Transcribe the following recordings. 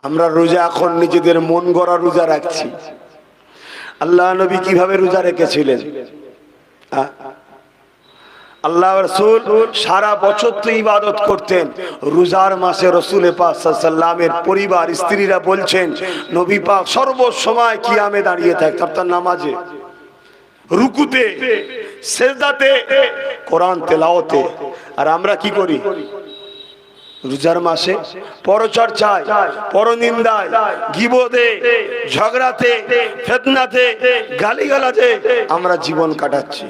আমরা রোজা এখন নিজেদের মন গড়া রোজা রাখছি। আল্লাহ নবী কিভাবে রোজা রেখেছিলেন? আল্লাহ রাসূল সারা বছর তো ইবাদত করতেন, রোজার মাসে রাসূল পাক সাল্লাল্লাহু আলাইহি ওয়াসাল্লামের পরিবার স্ত্রীরা বলছেন নবী পাক সর্বসময় কিয়ামে দাঁড়িয়ে থাকতেন, তার নামাজে, রুকুতে, সিজদাতে, কোরআন তেলাওয়াতে। আর আমরা কি করি? রোজার মাসে পরচর্চায়, পরনিন্দায়, গীবতে, ঝগড়াতে, ফিতনাতে, গালিগালাজে আমরা জীবন কাটাচ্ছি।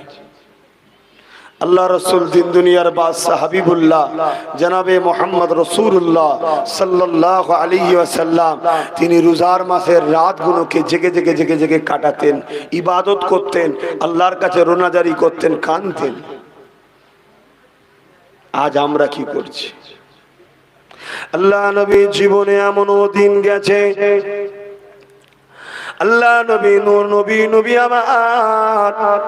আল্লাহ রসুল দিন দুনিয়ার বাদশাহ হাবিবুল্লাহ জনাবে মোহাম্মদ রাসূলুল্লাহ সাল্লাল্লাহু আলাইহি ওয়াসাল্লাম তিনি রোজার মাসের রাতগুলোকে জেগে জেগে জেগে জেগে কাটাতেন, ইবাদত করতেন, আল্লাহর কাছে রোনাজারি করতেন, কাঁদতেন। আজ আমরা কি করছি? আল্লাহ নবীর জীবনে এমনও দিন গেছে, আল্লাহ নবী নূর নবী আমার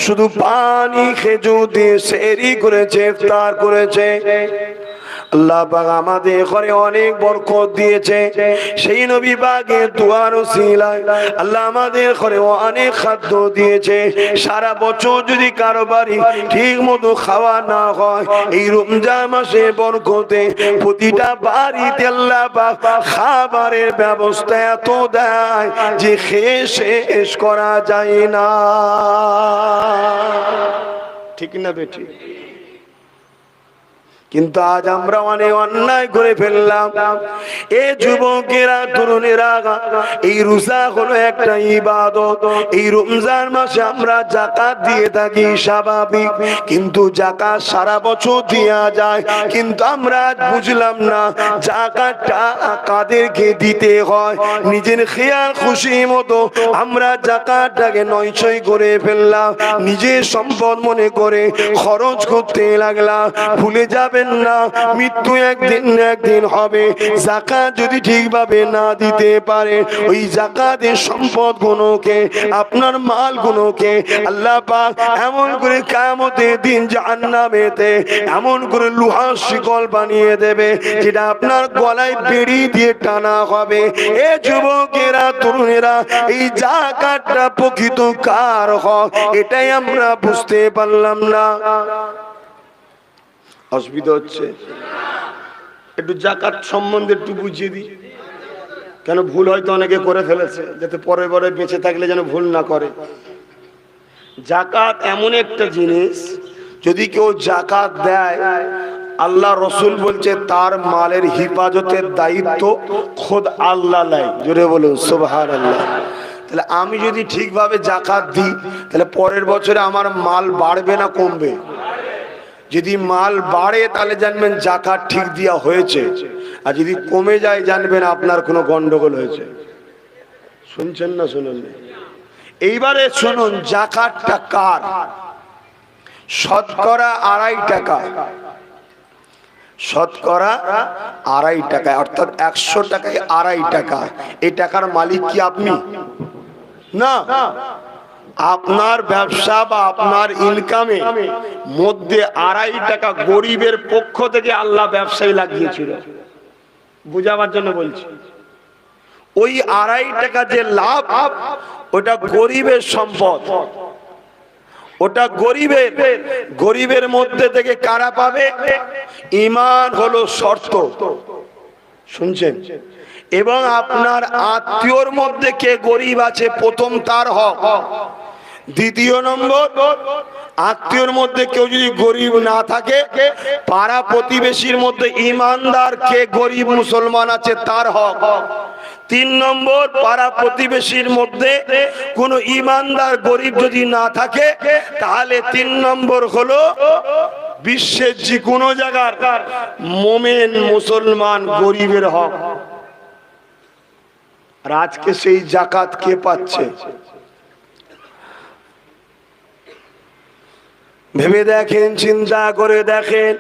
শুধু পানি খেজুর দিয়ে সেহরি করেছে, ইফতার করেছে। আল্লাহ পাক আমাদের ঘরে অনেক বরকত দিয়েছে, সেই নবী পাকের দুয়ার ওসিলায় আল্লাহ আমাদের ঘরে অনেক খাদ্য দিয়েছে। সারা বছর যদি কারো বাড়ি ঠিক মতো খাওয়া না হয়, এই রমজান মাসে বরকতে প্রতিটা বাড়িতে আল্লাহ পাক খাবারের ব্যবস্থা এত দেয় যে খেয়ে শেষ করা যায় না। ঠিক না বেটি? কিন্তু আজ আমরা অনেক অন্যায় করে ফেললাম। এ যুবকেরা, তরুণেরা, এই রোজা হলো একটা ইবাদত। এই রমজান মাসে আমরা যাকাত দিয়ে থাকি স্বাভাবিক, কিন্তু যাকাত সারা বছর দেয়া যায়, কিন্তু আমরা আজ বুঝলাম না যাকাতটা কাদেরকে দিতে হয়। নিজের খেয়াল খুশি মতো আমরা যাকাতটাকে নয়ছয় করে ফেললাম, নিজের সম্পদ মনে করে খরচ করতে লাগলাম। ভুলে যাবে না, মৃত্যু একদিন না একদিন হবে। যাকাত যদি ঠিকভাবে না দিতে পারে, ওই যাকাতের সম্পদ গুলোকে, আপনার মাল গুলোকে আল্লাহ পাক এমন করে কিয়ামতের দিন জাহান্নামেতে এমন করে লোহার শিকল বানিয়ে দেবে, যেটা আপনার গলায় বেড়ি দিয়ে টানা হবে। এ যুবকেরা, তরুণেরা, এই যাকাতটা প্রকৃত কার হক এটাই আমরা বুঝতে পারলাম না। অসুবিধা হচ্ছে? একটু যাকাত সম্বন্ধে একটু বুঝিয়ে দিই, কেন ভুল হয়তো অনেকে করে ফেলেছে, যাতে পরে পরে বেঁচে থাকলে যেন ভুল না করে। যাকাত এমন একটা জিনিস, যদি কেউ যাকাত দেয়, আল্লাহ রসুল বলছে তার মালের হিফাজতের দায়িত্ব খোদ আল্লাহ নেয়। জোরে বলুন সুবহানাল্লাহ। তাহলে আমি যদি ঠিকভাবে যাকাত দিই, তাহলে পরের বছরে আমার মাল বাড়বে না কমবে? যদি মাল বাড়ে তাহলে জানবেন যাকাত ঠিক দেওয়া হয়েছে, আর যদি কমে যায় জানবেন আপনার কোনো গন্ডগোল হয়েছে। শুনছেন না? শুনুন। এইবারে শুনুন, যাকাতটা কার? শতকরা 2.5 টাকা, শতকরা 2.5 টাকা, অর্থাৎ 100 টাকায় 2.5 টাকা। এই টাকার মালিক কি আপনি? না, আপনার ব্যবসা বা আপনার ইনকামে মধ্যে 2.5 টাকা গরিবের পক্ষ থেকে আল্লাহ ব্যবসায়ী লাগিয়েছিল। বুঝাবার জন্য বলছি, ওই 2.5 টাকা যে লাভ, ওটা গরিবের সম্পদ, ওটা গরিবের মধ্যে থেকে কারা পাবে? ঈমান হলো শর্ত। শুনছেন? এবং আপনার আত্মীয়র মধ্যে কে গরিব আছে, প্রথম তার হক। দ্বিতীয় নম্বর, আত্মীয়র মধ্যে কেউ যদি গরিব না থাকে, পাড়া প্রতিবেশীর মধ্যে ঈমানদার কে গরিব মুসলমান আছে তার হক। 3 নম্বর, পাড়া প্রতিবেশীর মধ্যে কোনো ঈমানদার গরিব যদি না থাকে, তাহলে 3 নম্বর হলো বিশ্বের যে কোনো জায়গার মোমেন মুসলমান গরিবের হক। আর আজকে সেই যাকাত কে পাচ্ছে? ভেবে দেখেন, চিন্তা করে দেখেন।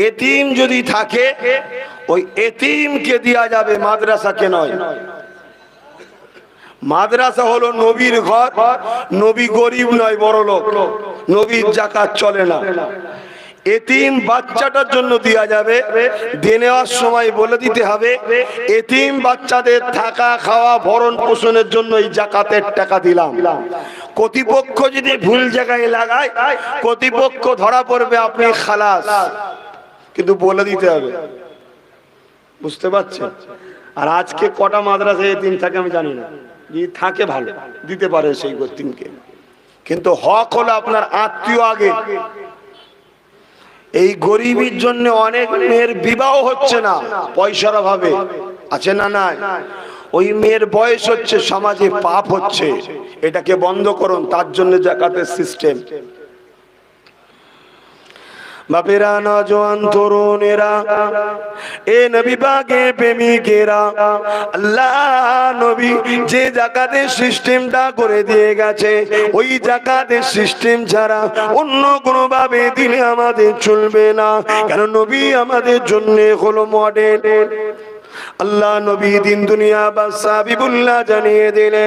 এতিম যদি থাকে, ওই এতিমকে দেয়া যাবে, মাদ্রাসাকে নয়। মাদ্রাসা হলো নবীর ঘর, নবী গরিব নয় বড় লোক, নবীর যাকাত চলে না। এতিম বাচ্চাটার জন্য দেওয়া যাবে, দিয়ে নেওয়ার সময় বলে দিতে হবে এতিম বাচ্চাদের থাকা খাওয়া ভরণ পোষণের জন্য এই যাকাতের টাকা দিলাম। কর্তৃপক্ষ যদি ভুল জায়গায় লাগায়, কর্তৃপক্ষ ধরা পড়বে, আপনি খালাস, কিন্তু বলে দিতে হবে। বুঝতে পারছেন? আর আজকে কটা মাদ্রাসায় এতিম থাকে আমি জানি না, যে থাকে ভালো দিতে পারে সেই এতিমকে, কিন্তু হক হলো আপনার আত্মীয় আগে। এই গরিবের জন্য অনেক মেয়ের বিবাহ হচ্ছে না, পয়সার অভাবে, আছে না নাই? ওই মেয়ের বয়স হচ্ছে, সমাজে পাপ হচ্ছে, এটাকে বন্ধ করুন, তার জন্য যাকাতের সিস্টেম। বাপেরা, নওজোয়ান তরুণেরা, এ নবী পাকের প্রেমিকেরা, আল্লাহ নবী যে যাকাতের সিস্টেমটা করে দিয়ে গেছে, ওই যাকাতের সিস্টেম ছাড়া অন্য কোনো ভাবে দিলে আমাদের চলবে না। কেন নবী আমাদের জন্য হলো মডেল। আল্লাহ নবী দিন দুনিয়া বাদশা হাবিবুল্লাহ জানিয়ে দিলে,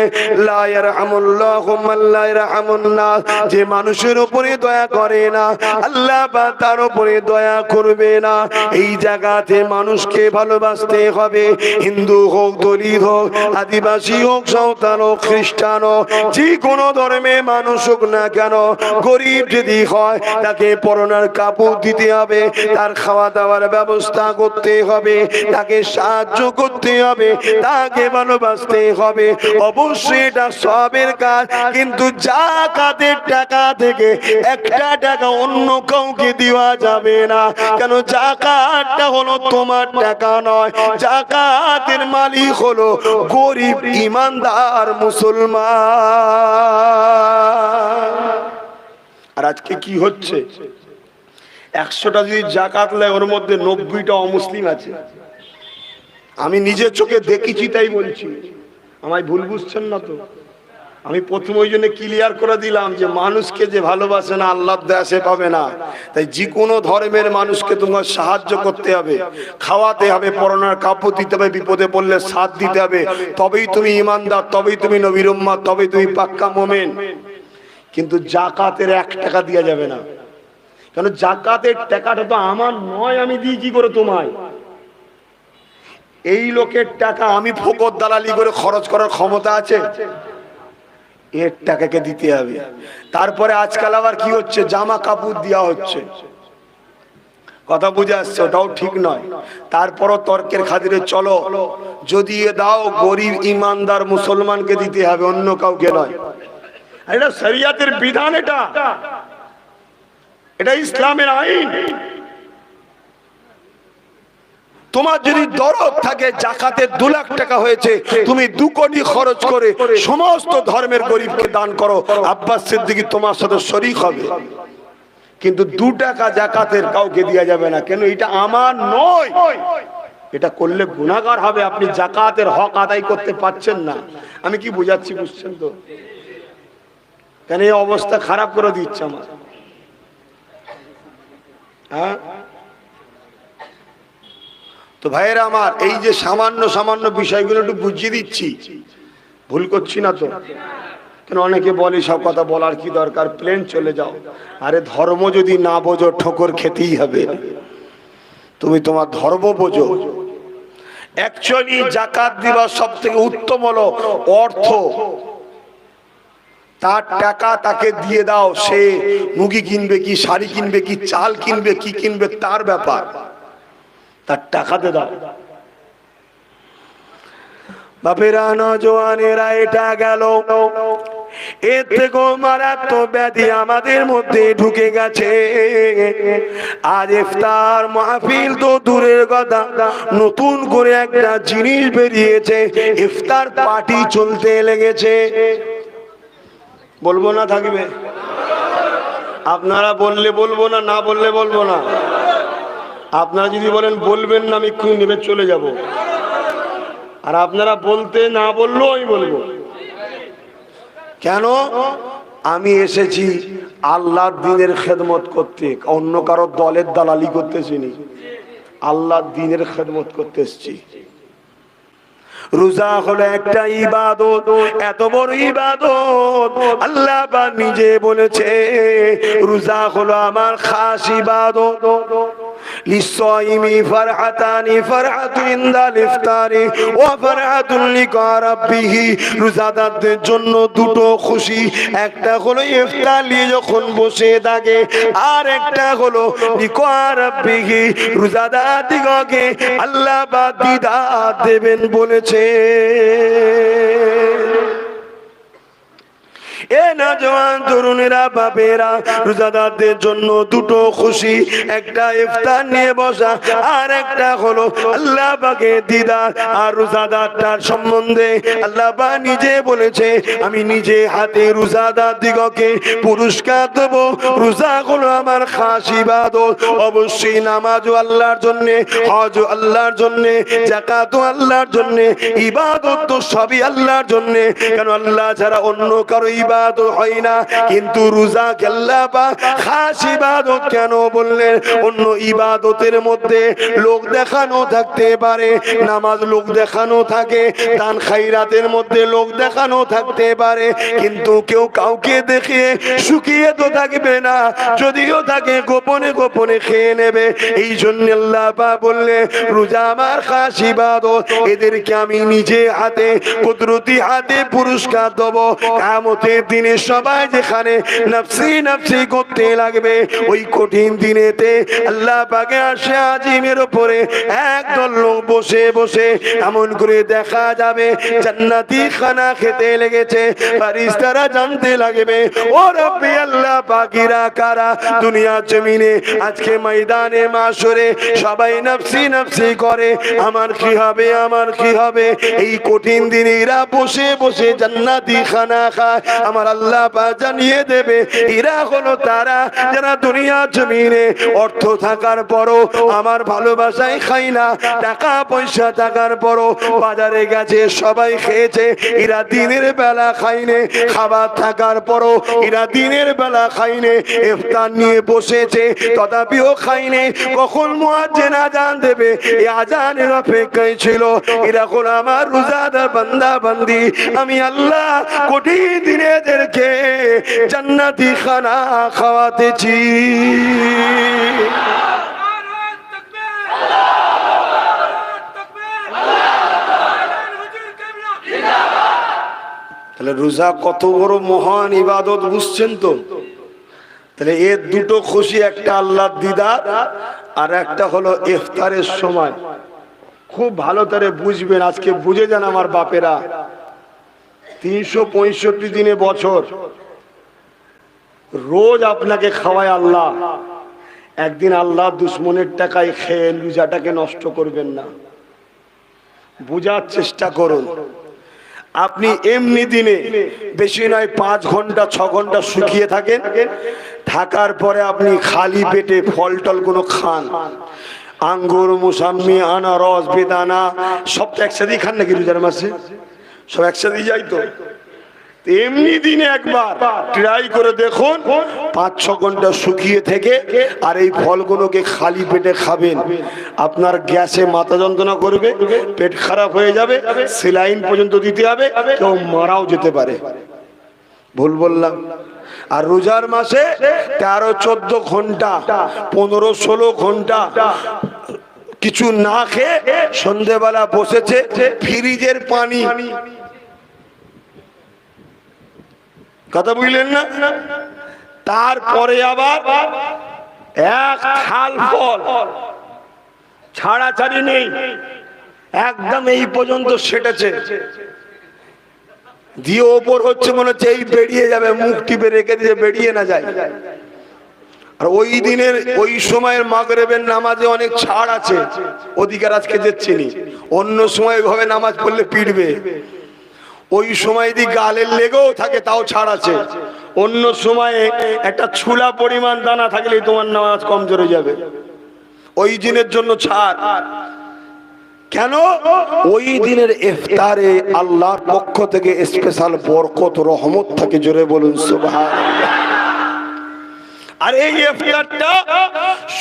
লা ইয়ারহামুল্লাহু মান লা ইয়ারহামুন নাস, যে মানুষের উপরে দয়া করে না, আল্লাহ পাক তার উপরে দয়া করবে না। এই জায়গাতে মানুষকে ভালোবাসতে হবে, হিন্দু হোক, দলিত হোক, আদিবাসী হোক, সাঁওতাল হোক, খ্রিস্টান হোক, যে কোনো ধর্মের মানুষ হোক না কেন, গরিব যদি হয় তাকে পরনার কাপড় দিতে হবে, তার খাওয়া দাওয়ার ব্যবস্থা করতে হবে, তাকে সাহায্য করতে হবে, তাকে ভালোবাসতে হবে। অবশ্যই এটা সবের কাজ, কিন্তু যাকাতের টাকা থেকে একটা টাকা অন্য কাউকে দেওয়া যাবে না। কেন? যাকাতটা হলো তোমার টাকা নয়, যাকাতের মালিক হলো গরিব ইমানদার মুসলমান। আর আজকে কি হচ্ছে, 100টা যদি যাকাত নেয়, ওর মধ্যে 90টা অমুসলিম আছে। আমি নিজের চোখে দেখেছি তাই বলছি, আমায় ভুল বুঝছেন না তো? আমি প্রথম ওই জন্য ক্লিয়ার করে দিলাম যে মানুষকে যে ভালোবাসে না, আল্লাহর দয়া সে পাবে না। তাই যে কোনো ধর্মের মানুষকে তোমার সাহায্য করতে হবে, খাওয়াতে হবে, পরনার কাপড় দিতে হবে, বিপদে পড়লে সাথ দিতে হবে, তবেই তুমি ইমানদার, তবেই তুমি নবীর উম্মত, তবেই তুমি পাক্কা মুমিন। কিন্তু যাকাতের 1 টাকা দেওয়া যাবে না। কেন? যাকাতের টাকাটা তো আমার নয়, আমি দিই কি করে তোমায়? এই লোকের টাকা আমি ফকর দালালি করে খরচ করার ক্ষমতা আছে? এর টাকাকে দিতে হবে। তারপরে আজকাল আবার কি হচ্ছে, জামা কাপড় দেওয়া হচ্ছে, কথা বুঝে আসছে, ওটাও ঠিক নয়। তারপরও তর্কের খাতিরে চলো, যদি এ দাও গরিব ইমানদার মুসলমানকে দিতে হবে, অন্য কাউকে নয়। এটা শরিয়াতের বিধান, এটা ইসলামের আইন। তোমার যদি দরদ থাকে, জাকাতের 2 লাখ টাকা হয়েছে, তুমি 2 কোটি খরচ করে সমস্ত ধর্মের গরিবকে দান করো, আব্বাস সিদ্দিকী তোমার সাথে শরীক হবে। কিন্তু 2 টাকা জাকাতের কাউকে দেওয়া যাবে না। কেন? এটা আমার নয়, এটা করলে গুনাহগার হবে। আপনি জাকাতের হক আদায় করতে পারছেন না। আমি কি বুঝাচ্ছি, বুঝছেন তো? কেন এই অবস্থা খারাপ করে দিচ্ছে আমার? হ্যাঁ তো ভাইয়েরা আমার, এই যে সামান্য সামান্য বিষয়গুলো একটু বুঝিয়ে দিচ্ছি, ভুল করছি না তো? কেন অনেকে বলে সব কথা বলার কি দরকার, প্লেন চলে যাও। আরে ধর্ম যদি না বোঝো, ঠোকর খেতেই হবে। তুমি তোমার ধর্ম বোঝো। অ্যাকচুয়ালি যাকাত দিবা সব থেকে উত্তম হলো অর্থ। তার টাকা তাকে দিয়ে দাও, সে মুগি কিনবে কি, শাড়ি কিনবে কি, চাল কিনবে কি কিনবে, তার ব্যাপার, তার টাকাতে দাও। বাপেরা, নওজোয়ানেরা, এটা গেল। এর থেকেও মারাত্মক ব্যাধি আমাদের মধ্যে ঢুকে গেছে। আজ ইফতার মাহফিল তো দূরের কথা, নতুন করে একটা জিনিস বেরিয়েছে, ইফতার পার্টি চলতে লেগেছে। বলবো না থাকবে? আপনারা বললে বলবো না, না বললে বলবো না। আপনারা যদি বলেন বলবেন না, আমি এক্ষুনি নেমে চলে যাব। আর আপনারা বলতে না বললেও আমি বলবো। কেন? আমি এসেছি আল্লাহর দ্বীনের খেদমত করতে, অন্য কারো দলের দালালি করতেছি না, আল্লাহর দ্বীনের খেদমত করতে এসেছি। রোজা হলো একটা ইবাদত, এত বড় ইবাদত আল্লাহ পাক নিজে বলেছে রোজা হলো আমার খাস ইবাদত। লিসাইমি ফারহাতানি, ফারহাতুন ইনদাল ইফতারি ওয়া ফারহাতুন লিকা রাব্বিহি। রোজাদারদের জন্য দুটো খুশি, একটা হলো ইফতার নিয়ে যখন বসে থাকে, আর একটা হলো লিকা রাব্বিহি, রোজাদার দিগকে আল্লাহ পাক দিদার দেবেন বলেছে। এ নওজওয়ান তরুণেরা, বাপেরা, রোজাদারদের জন্য দুটো খুশি, একটা ইফতার নিয়ে বসা, আর একটা হলো আল্লাহ পাকের দিদার। আর রোজাদারটার সম্বন্ধে আল্লাহ পাক নিজে বলেছে আমি নিজে হাতে রোজাদার দিগকে পুরস্কার দেব। রোজা হলো আমার খাস ইবাদত। অবশ্যই নামাজও আল্লাহর জন্য, হজও আল্লাহর জন্য, যাকাতও আল্লাহর জন্য, ইবাদত তো সবই আল্লাহর জন্য। কেন আল্লাহ ছাড়া অন্য কারো ইবাদত হয় না, কিন্তু রোজা আল্লাহ পাক খাস ইবাদত কেন বললেন? অন্য ইবাদতের মধ্যে লোক দেখানো থাকতে পারে, নামাজ লোক দেখানো থাকে, দান খায়রাতের মধ্যে লোক দেখানো থাকতে পারে, কিন্তু কেউ কাউকে দেখে শুকিয়ে তো থাকবে না, যদিও থাকে গোপনে গোপনে খেয়ে নেবে। এই জন্য আল্লাহ পাক বললেন রোজা আমার খাস ইবাদত, এদেরকে আমি নিজে হাতে কুদরতি হাতে পুরস্কার দেব। কিয়ামতের দিনে সবাই যেখানে নফসি নফসি করতে লাগবে, ওই কঠিন দিনেতে আল্লাহ পাকের আরশে আজিমের উপরে একদল লোক বসে বসে এমন করে দেখা যাবে জান্নাতি খানা খেতে লেগেছে। ফেরেশতারা জানতে লাগবে ও রব্বি আল্লাহ পাকিরা কারা দুনিয়ার জমিনে আজকে ময়দানে মাশরে সবাই নফসি নফসি করে, আমার কি হবে, আমার কি হবে। এই কঠিন দিনে এরা বসে বসে জান্নাতি খানা খায়। আমার আল্লাহ পাক জানিয়ে দেবে এরা হলো তারা যারা দুনিয়ার জমিনে অর্থ থাকার পরও আমার ভালোবাসায় খাই না, টাকা পয়সা থাকার পরও বাজারে গেছে সবাই খেয়েছে, এরা দিনের বেলা খাইনে। খাবার থাকার পরও এরা দিনের বেলা খাইনে, ইফতার নিয়ে বসেছে তথাপিও খাইনে। কখন মুয়াজ্জিন আযান দেবে এই আযানের অপেক্ষায় ছিল। এরা হলো আমার রোজাদার বান্দা বান্দি। আমি আল্লাহ কঠিন দিনে এদেরকে জান্নাতি খানা খাওয়াতেছি। তাহলে রোজা কত বড় মহান ইবাদত বুঝছেন তো? তাহলে এর দুটো খুশি, একটা আল্লাহর দিদার আর একটা হলো ইফতারের সময়। খুব ভালো করে বুঝবেন, আজকে বুঝে যান আমার বাপেরা। 365 দিনে বছর রোজ আপনাকে খাওয়ায় আল্লাহ। একদিন আল্লাহ দুশ্মনের টাকায় খেয়ে রোজাটাকে নষ্ট করবেন না, বুঝার চেষ্টা করুন। আপনি এমনি দিনে বেশি নয় 5 ঘন্টা 6 ঘন্টা শুকিয়ে থাকেন, থাকার পরে আপনি খালি পেটে ফল টল কোনো খান, আঙ্গুর, মুসাম্মি, আনারস, বেদানা সব তো একসাথেই খান নাকি রোজার মাসে? সব একসাথেই যাই তো। এমনি দিনে একবার ট্রাই করে দেখুন, 5-6 ঘন্টা শুকিয়ে থেকে আর এই ফলগুলোকে খালি পেটে খাবেন। আপনার গ্যাসে মাথা যন্ত্রণা করবে, পেট খারাপ হয়ে যাবে, সেলাইন পর্যন্ত দিতে হবে, কেউ মারাও যেতে পারে। ভুল বললাম? আর রোজার মাসে 13-14 ঘন্টা 15-16 ঘন্টা কিছু না খেয়ে সন্ধ্যেবেলা বসেছে, ফ্রিজের পানি, কথা বুঝলেন না? তারপরে আবার এক থাল ফল, ছাড়াছাড়ি নেই, একদম এই পর্যন্ত সেটেছে, দিয়ে ওপর হচ্ছে মনে হচ্ছে এই বেরিয়ে যাবে, মুখ টিপে রেখে দিয়ে বেরিয়ে না যায়। আর ওই দিনের ওই সময়ের মাগরিবের নামাজে অনেক ছাড় আছে, অধিকার আজকে দিচ্ছি নি। অন্য সময় ভাবে নামাজ পড়লে পিটবে, ওই সময় যদি গালের লেগেও থাকে তাও ছাড় আছে। অন্য সময়ে একটা ছুলা পরিমাণ দানা থাকলেই তোমার নামাজ কমজোর হয়ে যাবে, ওই দিনের জন্য ছাড়। কেন? ওই দিনের ইফতারে আল্লাহর পক্ষ থেকে স্পেশাল বরকত রহমত থাকে, জোরে বলুন সুবহানাল্লাহ। আর এই ইফতারটা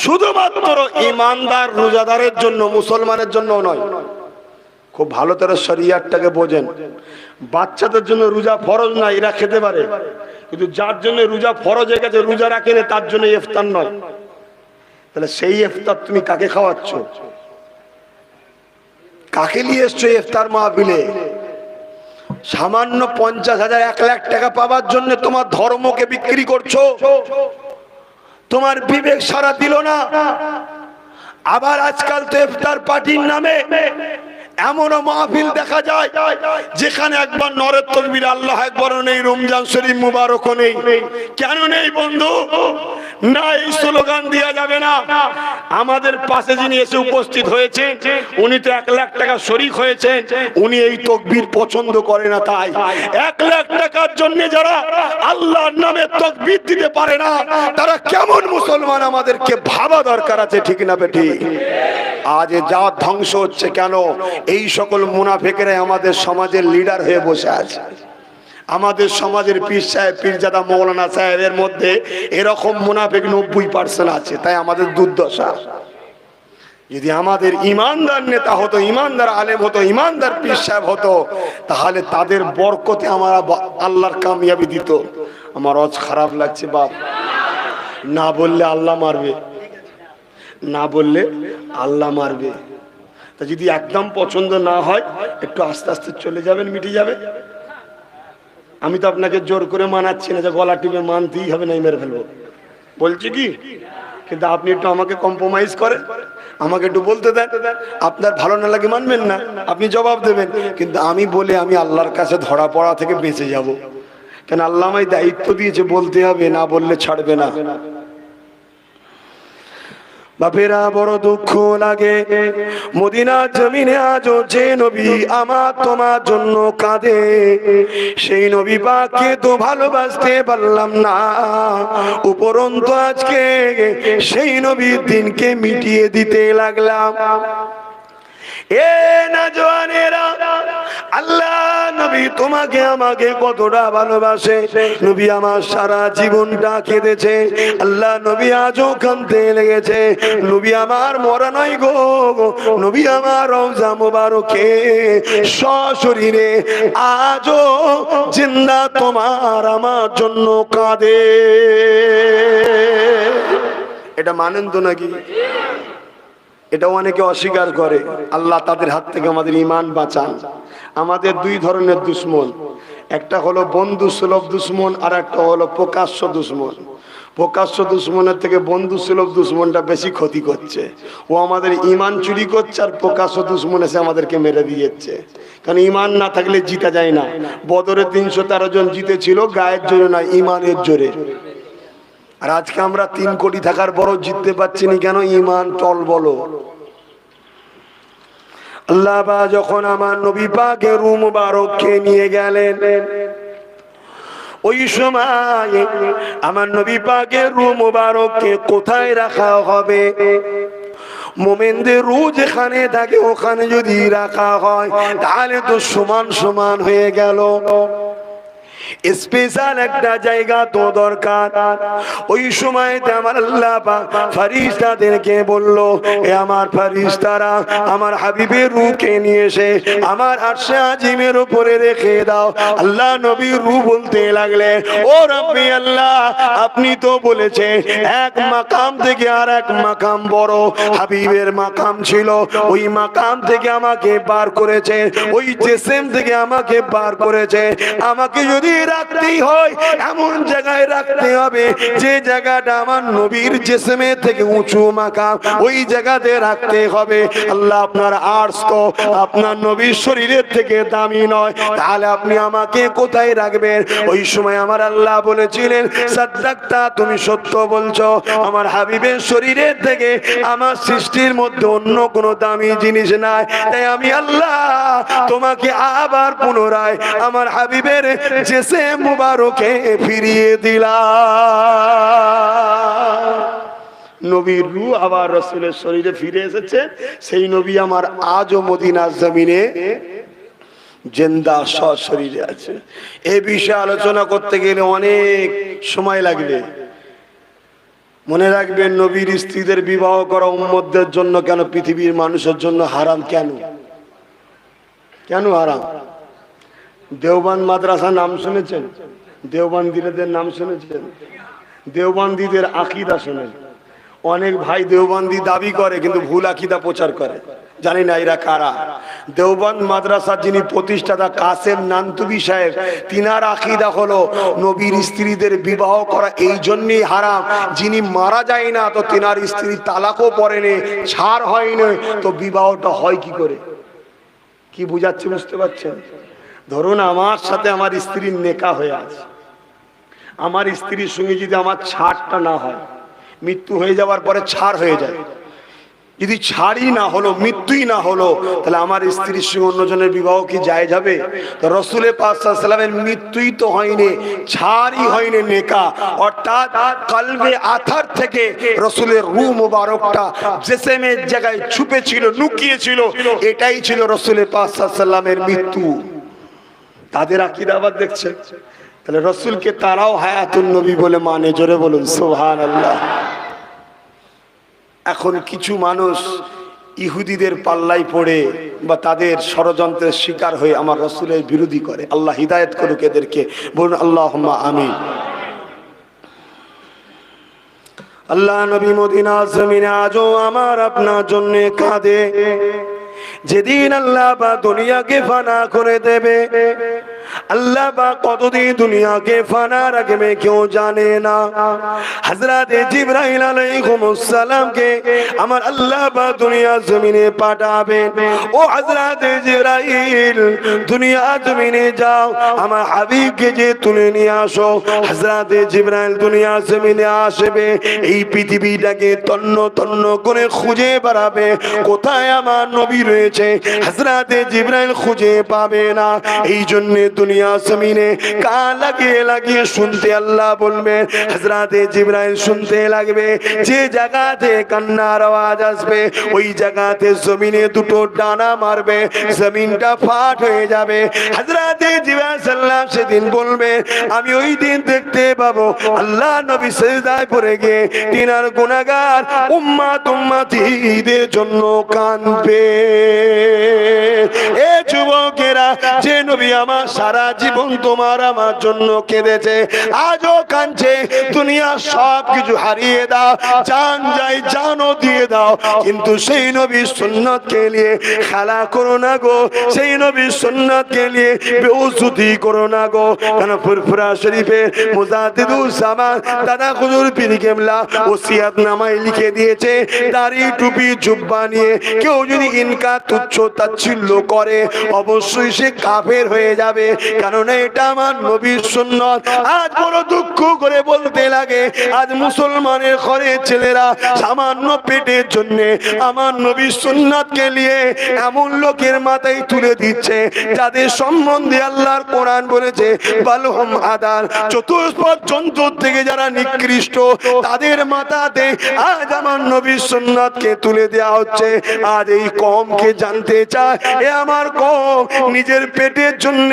শুধুমাত্র ইমানদার রোজাদারের জন্য, মুসলমানের জন্য নয়। খুব ভালো করে শরিয়াতটাকে বোঝেন। বাচ্চাদের জন্য রোজা ফরজ না, এরা খেতে পারে, কিন্তু যার জন্য রোজা ফরজ হয়ে গেছে, রোজা রাখে না, তার জন্য ইফতার নয়। তাহলে সেই ইফতার তুমি কাকে খাওয়াচ্ছ? কাকে নিয়ে এসছো ইফতার মাহফিলে? সামান্য 50,000 1 লাখ টাকা পাওয়ার জন্য তোমার ধর্মকে বিক্রি করছো। তোমার বিবেক সারা দিল না। আবার আজকাল তো ইফতার পার্টির নামে এমনও মাহফিল দেখা যায় যেখানে একবার নরের তাকবীর আল্লাহ আকবারও নেই, রমজান শরীফ মুবারকও নেই। কেন নেই বন্ধু? না, এই স্লোগান দেওয়া যাবে না। আমাদের পাশে যিনি এসে উপস্থিত হয়েছে, উনি তো 1 লাখ টাকা শরীক হয়েছেন, উনি এই তাকবীর পছন্দ করে না। তাই 1 লাখ টাকার জন্য যারা আল্লাহর নামে তাকবীর দিতে পারে না, তারা কেমন মুসলমান আমাদেরকে ভাবা দরকার আছে, ঠিক না বেটি? আজ যা ধ্বংস হচ্ছে কেন? এই সকল মুনাফিকরাই আমাদের সমাজের লিডার হয়ে বসে আছে। আমাদের সমাজের পীর সাহেব, পীরজাদা, মৌলানা সাহেবের মধ্যে এরকম মুনাফিক 90% আছে। তাই আমাদের দুর্দশা। যদি আমাদের ইমানদার নেতা হতো, ইমানদার আলেম হতো, ইমানদার পীর সাহেব হতো, তাহলে তাদের বরকতে আমরা আল্লাহর কামিয়াবি দিত। আমার আজ খারাপ লাগছে বাপ, না বললে আল্লাহ মারবে, না বললে আল্লাহ মারবে। তা যদি একদম পছন্দ না হয়, একটু আস্তে আস্তে চলে যাবেন, মিটে যাবে। আমি তো আপনাকে জোর করে মানাচ্ছি না যে গলা টিপে মানতেই হবে, নাই মেরে ফেলবো বলছি কি, কিন্তু আপনি একটু আমাকে কম্প্রোমাইজ করেন, আমাকে একটু বলতে দেন। আপনার ভালো না লাগে মানবেন না, আপনি জবাব দেবেন, কিন্তু আমি বলে আমি আল্লাহর কাছে ধরা পড়া থেকে বেঁচে যাব। কেন? আল্লাহ আমায় দায়িত্ব দিয়েছে, বলতে হবে, না বললে ছাড়বে না। বাপেরা বড় দুঃখ লাগে, মদিনার জমিনে আজও যে নবী আমার তোমার জন্য কাঁদে, সেই নবী পাককে তো ভালোবাসতে পারলাম না, উপরন্তু আজকে সেই নবীর দিনকে মিটিয়ে দিতে লাগলাম। এ নওজওয়ানেরা, আল্লাহ নবী তোমাকে আমাকে কতটা ভালোবাসে। নবী আমার সারা জীবনটা কেঁদেছে, আল্লাহ নবী আজও কাঁদতে লেগেছে। নবী আমার মরা নয় গো, নবী আমার রওজা মুবারকে সশরীরে আজও জিন্দা তোমার আমার জন্য কাঁদে। এটা মানেন তো নাকি? এটা অনেকে অস্বীকার করে। আল্লাহ তাদের হাত থেকে আমাদের ঈমান বাঁচান। আমাদের দুই ধরনের দুশমন, একটা হলো বন্ধু সুলভ দুশমন, আর একটা হলো প্রকাশ্য দুশমন। প্রকাশ্য দুশমনের থেকে বন্ধু সুলভ দুশমনটা বেশি ক্ষতি করছে। ও আমাদের ঈমান চুরি করছে, আর প্রকাশ্য দুশমন এসে আমাদেরকে মেরে দিয়েছে। কারণ ঈমান না থাকলে জিতা যায় না। বদরে 313 জন জিতেছিল গায়ের জোরে না, ঈমানের জোরে। আর আজকে আমরা 3 কোটি থাকার পরও জিততে পারছি না কেন? ঈমান টল বলো। আল্লাহ বা যখন আমার নবী পাকের রূহ মুবারককে নিয়ে গেলেন, ওই সময় আমার নবী পাকের রূহ মুবারককে কোথায় রাখা হবে? মোমেনদের রূহ যেখানে থাকে ওখানে যদি রাখা হয়, তাহলে তো সমান সমান হয়ে গেল। স্পেশাল একটা জায়গা তো দরকার। ওই সময় আমার আল্লাহ পাক ফেরেশতাদেরকে বলল, এ আমার ফেরেশতারা, আমার হাবিবের রূহকে নিয়ে এসে আমার আরশে আজিমের উপরে রেখে দাও। আল্লাহ নবী রূহ বলতে লাগলেন, ও রব্বি আল্লাহ, আপনি তো বলেছেন এক মাকাম থেকে আর এক মাকাম বড়। হাবিবের মাকাম ছিল, ওই মাকাম থেকে আমাকে বার করেছে, ওই জিসম থেকে আমাকে বার করেছে। আমাকে যদি রাখতেই হয় এমন জায়গায় রাখতে হবে যে জায়গাটা আমার নবীর জিসমের থেকে উঁচু মাকাম, ওই জায়গাতে রাখতে হবে। আল্লাহ, আপনার আরশ তো আপনার নবীর শরীরের থেকে দামি নয়, তাহলে আপনি আমাকে কোথায় রাখবেন? ওই সময় আমার আল্লাহ বলেছিলেন, সাদ্দাকতা, তুমি সত্য বলছো, আমার হাবিবের শরীরের থেকে আমার সৃষ্টির মধ্যে অন্য কোনো দামি জিনিস নাই। তাই আমি আল্লাহ তোমাকে আবার পুনরায় আমার হাবিবের জিসম মুবারকে ফিরিয়ে দিলাম। নবীর রূহ আবার রাসূলের শরীরে ফিরে এসেছে। সেই নবী আমার আজও মদিনার জমিনে জিন্দা সশরীরে আছে। এই বিষয়ে আলোচনা করতে গেলে অনেক সময় লাগবে। মনে রাখবেন, নবীর স্ত্রীদের বিবাহ করা উম্মতদের জন্য কেন, পৃথিবীর মানুষের জন্য হারাম কেন? কেন হারাম? দেওবন্দ মাদ্রাসার নাম শুনেছেন? দেওবন্দিদের নাম শুনেছেন? দেওবন্দিদের আকীদা শুনেন? অনেক ভাই দেওবন্দি দাবি করে কিন্তু ভুল আকীদা প্রচার করে। জানি না এরা কারা। দেওবন্দ মাদ্রাসার যিনি প্রতিষ্ঠাতা কাসেম নানতুবি সাহেব, তিনার আকীদা হলো নবীর স্ত্রীদের বিবাহ করা এই জন্যই হারাম, যিনি মারা যায় না তো তিনার স্ত্রী তালাকও পড়েনি, ছাড় হয়নি, তো বিবাহটা হয় কি করে? কি বুঝাচ্ছে বুঝতে পারছেন? ধরুন আমার সাথে আমার স্ত্রীর নেকা হয়ে আছে, আমার স্ত্রীর সঙ্গে যদি আমার ছাড়টা না হয়, মৃত্যু হয়ে যাওয়ার পরে ছাড় হয়ে যায়, যদি ছাড়ই না হলো, মৃত্যুই না হলো, তাহলে আমার স্ত্রীর সঙ্গে অন্যজনের বিবাহ কি জায়েজ হবে? তো রসুলের পাক সাল্লাল্লাহু আলাইহি ওয়াসাল্লামের মৃত্যুই তো হয়নি, ছাড়ই হয়নি, নেকা অর্থাৎ কলবে আথার থেকে রসুলের রূহ মুবারকটা জিসমের জায়গায় ছুপে ছিল, লুকিয়ে ছিল, এটাই ছিল রসুলের পাক সাল্লাল্লাহু আলাইহি ওয়াসাল্লামের মৃত্যু। তাদের আকীদা আবার দেখছেন? তাহলে রসুলকে তারাও হায়াতুন নবী বলে মানে, জোরে বলুন সুবহানাল্লাহ। এখন কিছু মানুষ ইহুদিদের পাল্লাই পড়ে বা তাদের ষড়যন্ত্রের শিকার হয়ে আমার রসুলের বিরোধী করে। আল্লাহ হিদায়াত করুক এদেরকে, বলুন আল্লাহুম্মা আমিন। আল্লাহ নবী মদিনা জমিনে আজও আমার আপনার জন্য কাঁদে। যেদিন আল্লাহ বা দুনিয়াকে ফানা করে দেবে, আল্লাহ বা কতদিন দুনিয়াকে ফানা রাখবে কেউ জানে না। হযরত জিবরাইল আলাইহিস সালামকে আমার আল্লাহ বা দুনিয়া জমিনে পাঠাবেন। ও হযরত জিবরাইল, দুনিয়া জমিনে যাও, আমার হাবিবকে যে তুলে নিয়ে আসো। হযরত জিবরাইল দুনিয়া জমিনে আসবে, এই পৃথিবীটাকে তন্ন তন্ন করে খুঁজে বেড়াবে কোথায় আমার নবী রয়েছে। হযরত জিবরাইল খুঁজে পাবে না, এই জন্য দুনিয়া জমিনে কান লাগিয়ে লাগিয়ে শুনতে আল্লাহ বলবেন। হযরত জিবরাইল শুনতে লাগবে, যে জায়গাতে কান্নার আওয়াজ আসবে ওই জায়গাতে জমিনে দুটো ডানা মারবে, জমিনটা ফাট হয়ে যাবে। হযরত জিবরাইল সাল্লাল্লাহু আলাইহি সেদিন বলবে, আমি ওই দিন দেখতে পাবো আল্লাহ নবী সিজদায় পড়ে গিয়ে তিনার গুনাহগার উম্মতিদের জন্য কাঁদবে। এ যুবকেরা, যে নবী আমার সারা জীবন তোমার আমার জন্য কেঁদেছে, আজও কাঁদছে, দুনিয়া সব কিছু হারিয়ে দাও, জান যাই জানও দিয়ে দাও, কিন্তু সেই নবীর সুন্নতকে নিয়ে খেলা করো না গো, সেই নবীর সুন্নতকে নিয়ে বেউসুতি করো না গো। কেন ফুরফুরা শরীফে মুজাদ্দিদুল জামান দাদা হুজুর পীর কেবলা ওসিয়তনামায় লিখে দিয়েছে, দাড়ি টুপি জুব্বা নিয়ে কেউ যদি ইনকার তুচ্ছ তাচ্ছিল্য করে অবশ্যই সে কাফের হয়ে যাবে, কারণ এটা আমার নবীর সুন্নত। আজ বড় দুঃখ করে বলতে লাগে, আজ মুসলমানের ঘরে ছেলেরা সামান্য পেটের জন্য আমার নবীর সুন্নতকে নিয়ে এমন লোকের মাথায় তুলে দিচ্ছে যাদের সম্বন্ধে আল্লাহর কোরআন বলেছে বালহুম আদাল, চতুষ্পদ জন্তুর থেকে যারা নিকৃষ্ট, তাদের মাথাতে আজ আমার নবীর সুন্নতকে তুলে দেওয়া হচ্ছে। আজ এই কওমকে জানতে চায়, এ আমার কওম, নিজের পেটের জন্য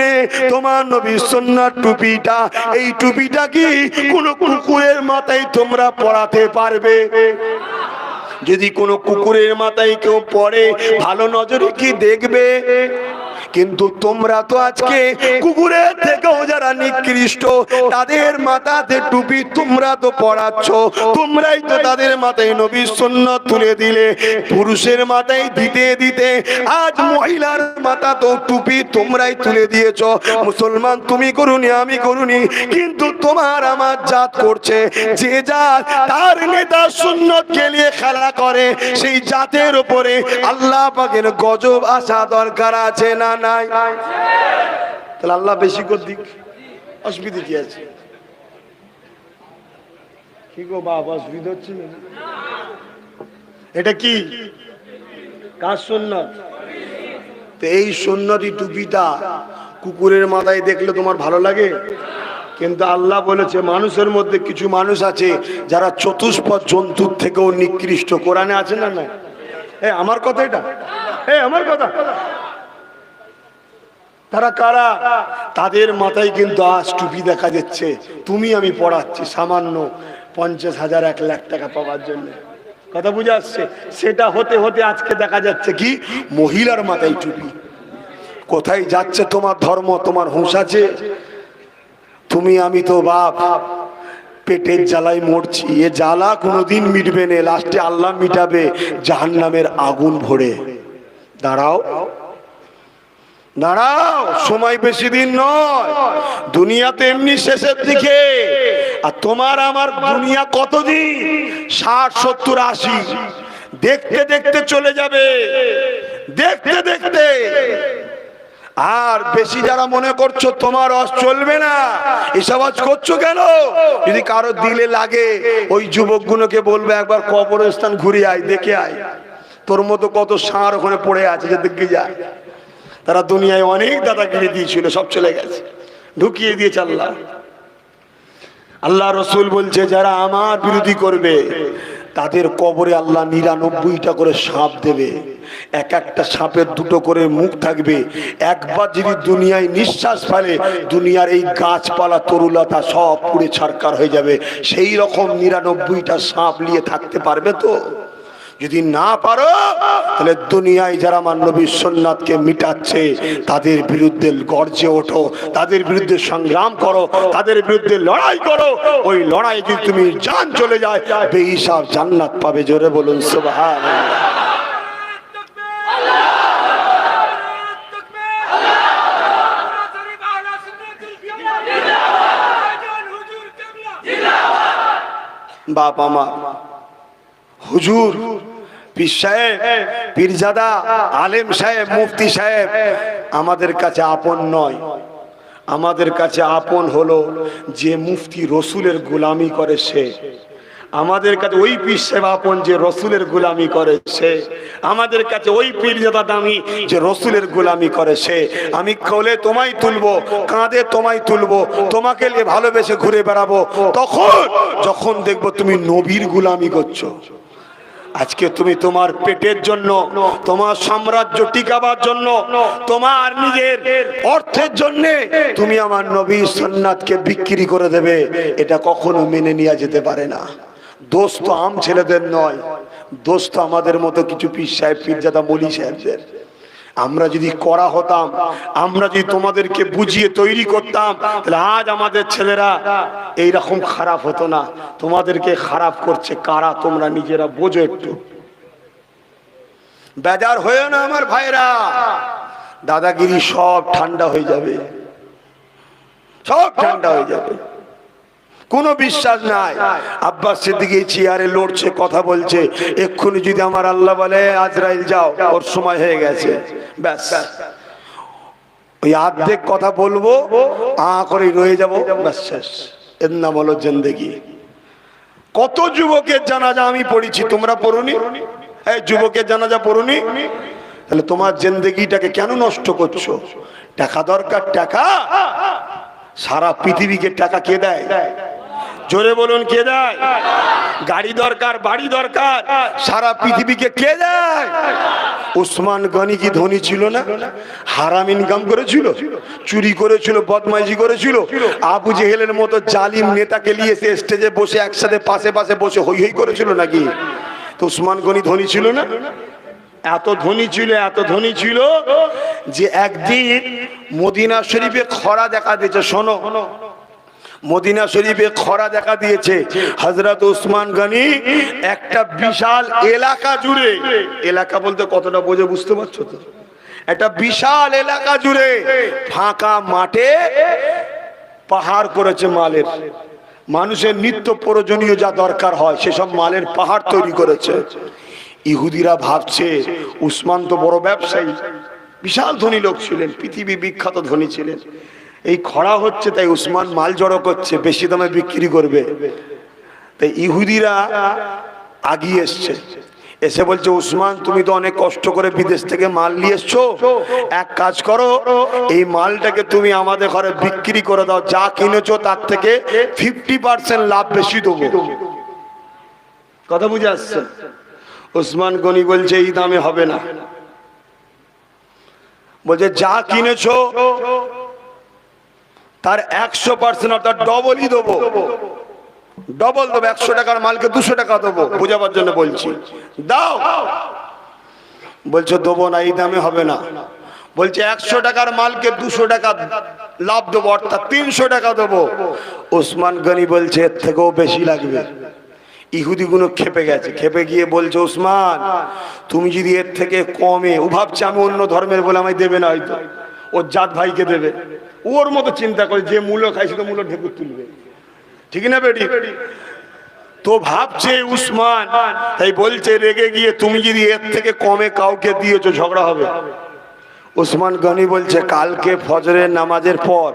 তোমার নবীর সুন্নাত টুপিটা, এই টুপিটা কি কোন কুকুরের মাথায় তোমরা পরাতে পারবে? যদি কোন কুকুরের মাথায় কেউ পড়ে ভালো নজরে কি দেখবে? কিন্তু তোমরা তো আজকে কুকুরের থেকেও যারা নিকৃষ্ট তাদের মাথাতে টুপি তোমরা তো পড়াচ্ছ, তোমরাই তো তাদের মাথায় নবীর সুন্নাত তুলে দিলে। পুরুষের মাথায় দিতে দিতে আজ মহিলার মাথা তো টুপি তোমরাই তুলে দিয়েছ। মুসলমান তুমি করুনি আমি করুনি, কিন্তু তোমার আমার জাত করছে, যে জাত তার নেতা সুন্নতকে নিয়ে খেলা করে সেই জাতের উপরে আল্লাহ পাকের গজব আসা দরকার আছে না নাই? তাহলে আল্লাহ বেশি করে দিক, অসুবিধা কি আছে? কি গো বাবা, অসুবিধা হচ্ছে না? এটা কি কার সুন্নাত? তো এই সুন্নতি টুপিটা কুকুরের মাথায় দেখলে তোমার ভালো লাগে? কিন্তু আল্লাহ বলেছে মানুষের মধ্যে কিছু মানুষ আছে যারা চতুষ্পদ জন্তুর থেকেও নিকৃষ্ট। কোরআনে আছে না? না, আমার কথা এটা, আমার কথা। তারা কারা? তাদের মাথায় কিন্তু আজ টুপি দেখা যাচ্ছে, তুমি আমি পড়াচ্ছি সামান্য 50,000 1 লাখ টাকা পাওয়ার জন্য। কথা বুঝে আসছে? সেটা হতে হতে আজকে দেখা যাচ্ছে কি মহিলার মাথায় টুপি। কোথায় যাচ্ছে তোমার ধর্ম? তোমার হুঁশ আছে? তুমি আমি তো বাপ পেটের জ্বালায় মরছি, এ জ্বালা কোনোদিন মিটবে না, লাস্টে আল্লাহ মিটাবে জাহান্নামের আগুন ভরে। দাঁড়াও দাঁড়াও, সময় বেশি দিন নয়, দুনিয়াতে এমনি শেষের দিকে। আর তোমার আমার দুনিয়া কতদিন? 60, 70, 80, দেখতে দেখতে চলে যাবে, দেখতে দেখতে। আর বেশি যারা মনে করছো তোমার আজ চলবে না, এসব আজ করছো কেন? যদি কারো দিলে লাগে, ওই যুবকগুলোকে বলবে একবার কবরস্থান ঘুরে আয়, দেখে আয়, তোর মতো কত ষাঁড় ওখানে পড়ে আছে, যে দেখে যায়। তারা দুনিয়ায় অনেক দাদাগিরি দিয়েছিল, সব চলে গেছে, ঢুকিয়ে দিয়েছে আল্লাহ। আল্লাহ রসুল বলছে যারা আমার বিরোধী করবে তাদের কবরে আল্লাহ 99টা করে সাপ দেবে, এক একটা সাপের 2টো করে মুখ থাকবে। একবার যদি দুনিয়ায় নিঃশ্বাস ফেলে, দুনিয়ার এই গাছপালা তরুলতা সব পুড়ে ছারকার হয়ে যাবে। সেই রকম 99টা সাপ নিয়ে থাকতে পারবে তো? যদি না পারো, তাহলে দুনিয়ায় যারা আমার নবীর সুন্নাতকে মিটাচ্ছে তাদের বিরুদ্ধে গর্জে ওঠো, তাদের বিরুদ্ধে সংগ্রাম করো, তাদের বিরুদ্ধে লড়াই করো। ওই লড়াই যদি তুমি জান চলে যায়, বেহিসাব জান্নাত পাবে। জোরে বলুন সুবহানাল্লাহ। বাপ আমার, হুজুর, পীর সাহেব, পীরজাদা, আলেম সাহেব, মুফতি সাহেব আমাদের কাছে আপন নয়। আমাদের কাছে আপন হলো যে মুফতি রসুলের গোলামি করে সে। আমাদের কাছে ওই পীর সাহেব আপন যে রসুলের গোলামি করে সে। আমাদের কাছে ওই পীরজাদা দামি যে রসুলের গোলামি করে সে। আমি কোলে তোমায় তুলবো, কাঁধে তোমায় তুলবো, তোমাকে নিয়ে ভালোবেসে ঘুরে বেড়াবো তখন যখন দেখবো তুমি নবীর গোলামি করছো। আজকে তুমি তোমার পেটের জন্য, তোমার সাম্রাজ্য টিকাবার জন্য, তোমার নিজের অর্থের জন্য তুমি আমার নবী সুন্নাতকে বিক্রি করে দেবে, এটা কখনো মেনে নেওয়া যেতে পারে না। দোষ তো আম ছেলেদের নয়, দোষ তো আমাদের মতো কিছু পীর সাহেব, পীরজাদা, মলি সাহেবদের। আমরা যদি করা হতাম, আমরা যদি তোমাদেরকে বুঝিয়ে তৈরি করতাম, তাহলে আজ আমাদের ছেলেরা এইরকম খারাপ হতো না। তোমাদেরকে খারাপ করছে কারা, তোমরা নিজেরা বোঝো। একটু বেজার হয়েও না আমার ভাইরা, দাদাগিরি সব ঠান্ডা হয়ে যাবে, সব ঠান্ডা হয়ে যাবে। কোনো বিশ্বাস নাই। আব্বাস সিদ্দিকী চেয়ারে লড়ছে, কথা বলছে, এক্ষুনি যদি আমার আল্লাহ বলে আজরাইল যাও, ওর সময় হয়ে গেছে, ব্যাস ওই অর্ধেক কথা বলবো, করে রয়ে যাবো, ব্যাস শেষ। এর নাম হলো জিন্দেগি। কত যুবকের জানাজা আমি পড়েছি, তোমরা পড়ুনি? এই যুবকের জানাজা পড়ুনি? তাহলে তোমার জিন্দেগিটাকে কেন নষ্ট করছো? টাকা দরকার, টাকা। সারা পৃথিবীকে টাকা কে দেয়? জোরে বলুন, কে দেয়? গাড়ি দরকার, বাড়ি দরকার, সারা পৃথিবীকে কে দেয়? উসমান গনি কি ধনী ছিল না? হারাম ইনকাম করেছিল, চুরি করেছিল, বদমাইশি করেছিল। আবু জেহেলের মতো জালিম নেতাকে নিয়ে এসে স্টেজে বসে একসাথে পাশে পাশে বসে হই হই করেছিল নাকি? তো উসমান গনি ধনী ছিল না? এত ধনী ছিল, এত ধনী ছিল যে একদিন মদিনা শরীফে খরা দেখা দিয়েছে। শোনো, মদিনা শরীফে খরা দেখা দিয়েছে। হযরত উসমান গনি একটা বিশাল এলাকা জুড়ে, এলাকা বলতে কতটা বোঝে বুঝতে পারছো তো? একটা বিশাল এলাকা জুড়ে ফাঁকা মাঠে পাহাড় করেছে মালের, মানুষের নিত্য প্রয়োজনীয় যা দরকার হয় সেসব মালের পাহাড় তৈরি করেছে। ইহুদিরা ভাবছে উসমান তো বড় ব্যবসায়ী, বিশাল ধনী লোক ছিলেন, পৃথিবী বিখ্যাত ধনী ছিলেন। এই খরা হচ্ছে তাই উসমান মাল জড়ো করছে, বেশি দামে বিক্রি করবে। তাই ইহুদিরা আগিয়ে এসছে, এসে বলছে উসমান তুমি তো অনেক কষ্ট করে বিদেশ থেকে মাল নিয়ে এসছো, এক কাজ করো, এই মালটাকে তুমি আমাদের ঘরে বিক্রি করে দাও, যা কিনেছো তার থেকে 50% লাভ বেশি দেবো। কথা বুঝে আসছে? উসমান গনি বলছে এই দামে হবে না। বলছে যা কিনেছো তার 100% অর্থাৎ ডবলই দেবো, ডবল দেবো। 100 টাকার মালকে 200 টাকা দেবো, বোঝাবার জন্য বলছি, দাও। বলছে দেবো না, এই দামে হবে না। বলছে 100 টাকার মালকে 200 টাকা লাভ দেবো, অর্থাৎ 300 টাকা দেবো। ওসমান গনি বলছে এর থেকেও বেশি লাগবে। ইহুদিগুলো খেপে গেছে, খেপে গিয়ে বলছে ওসমান তুমি যদি এর থেকে কমে, ও ভাবছে আমি অন্য ধর্মের বলে আমায় দেবে না, হয়তো ওর জাত ভাইকে দেবে, ওর মতো চিন্তা করে যে মূল্য খাইছে তো মূল্য ঢেকুর তুলবে, ঠিক না বেটি? তো ভাবছে উসমান, তাই বলছে রেগে গিয়ে তুমি যদি এর থেকে কমে কাউকে দিয়েছো ঝগড়া হবে। ওসমান গনি বলছে কালকে ফজরের নামাজের পর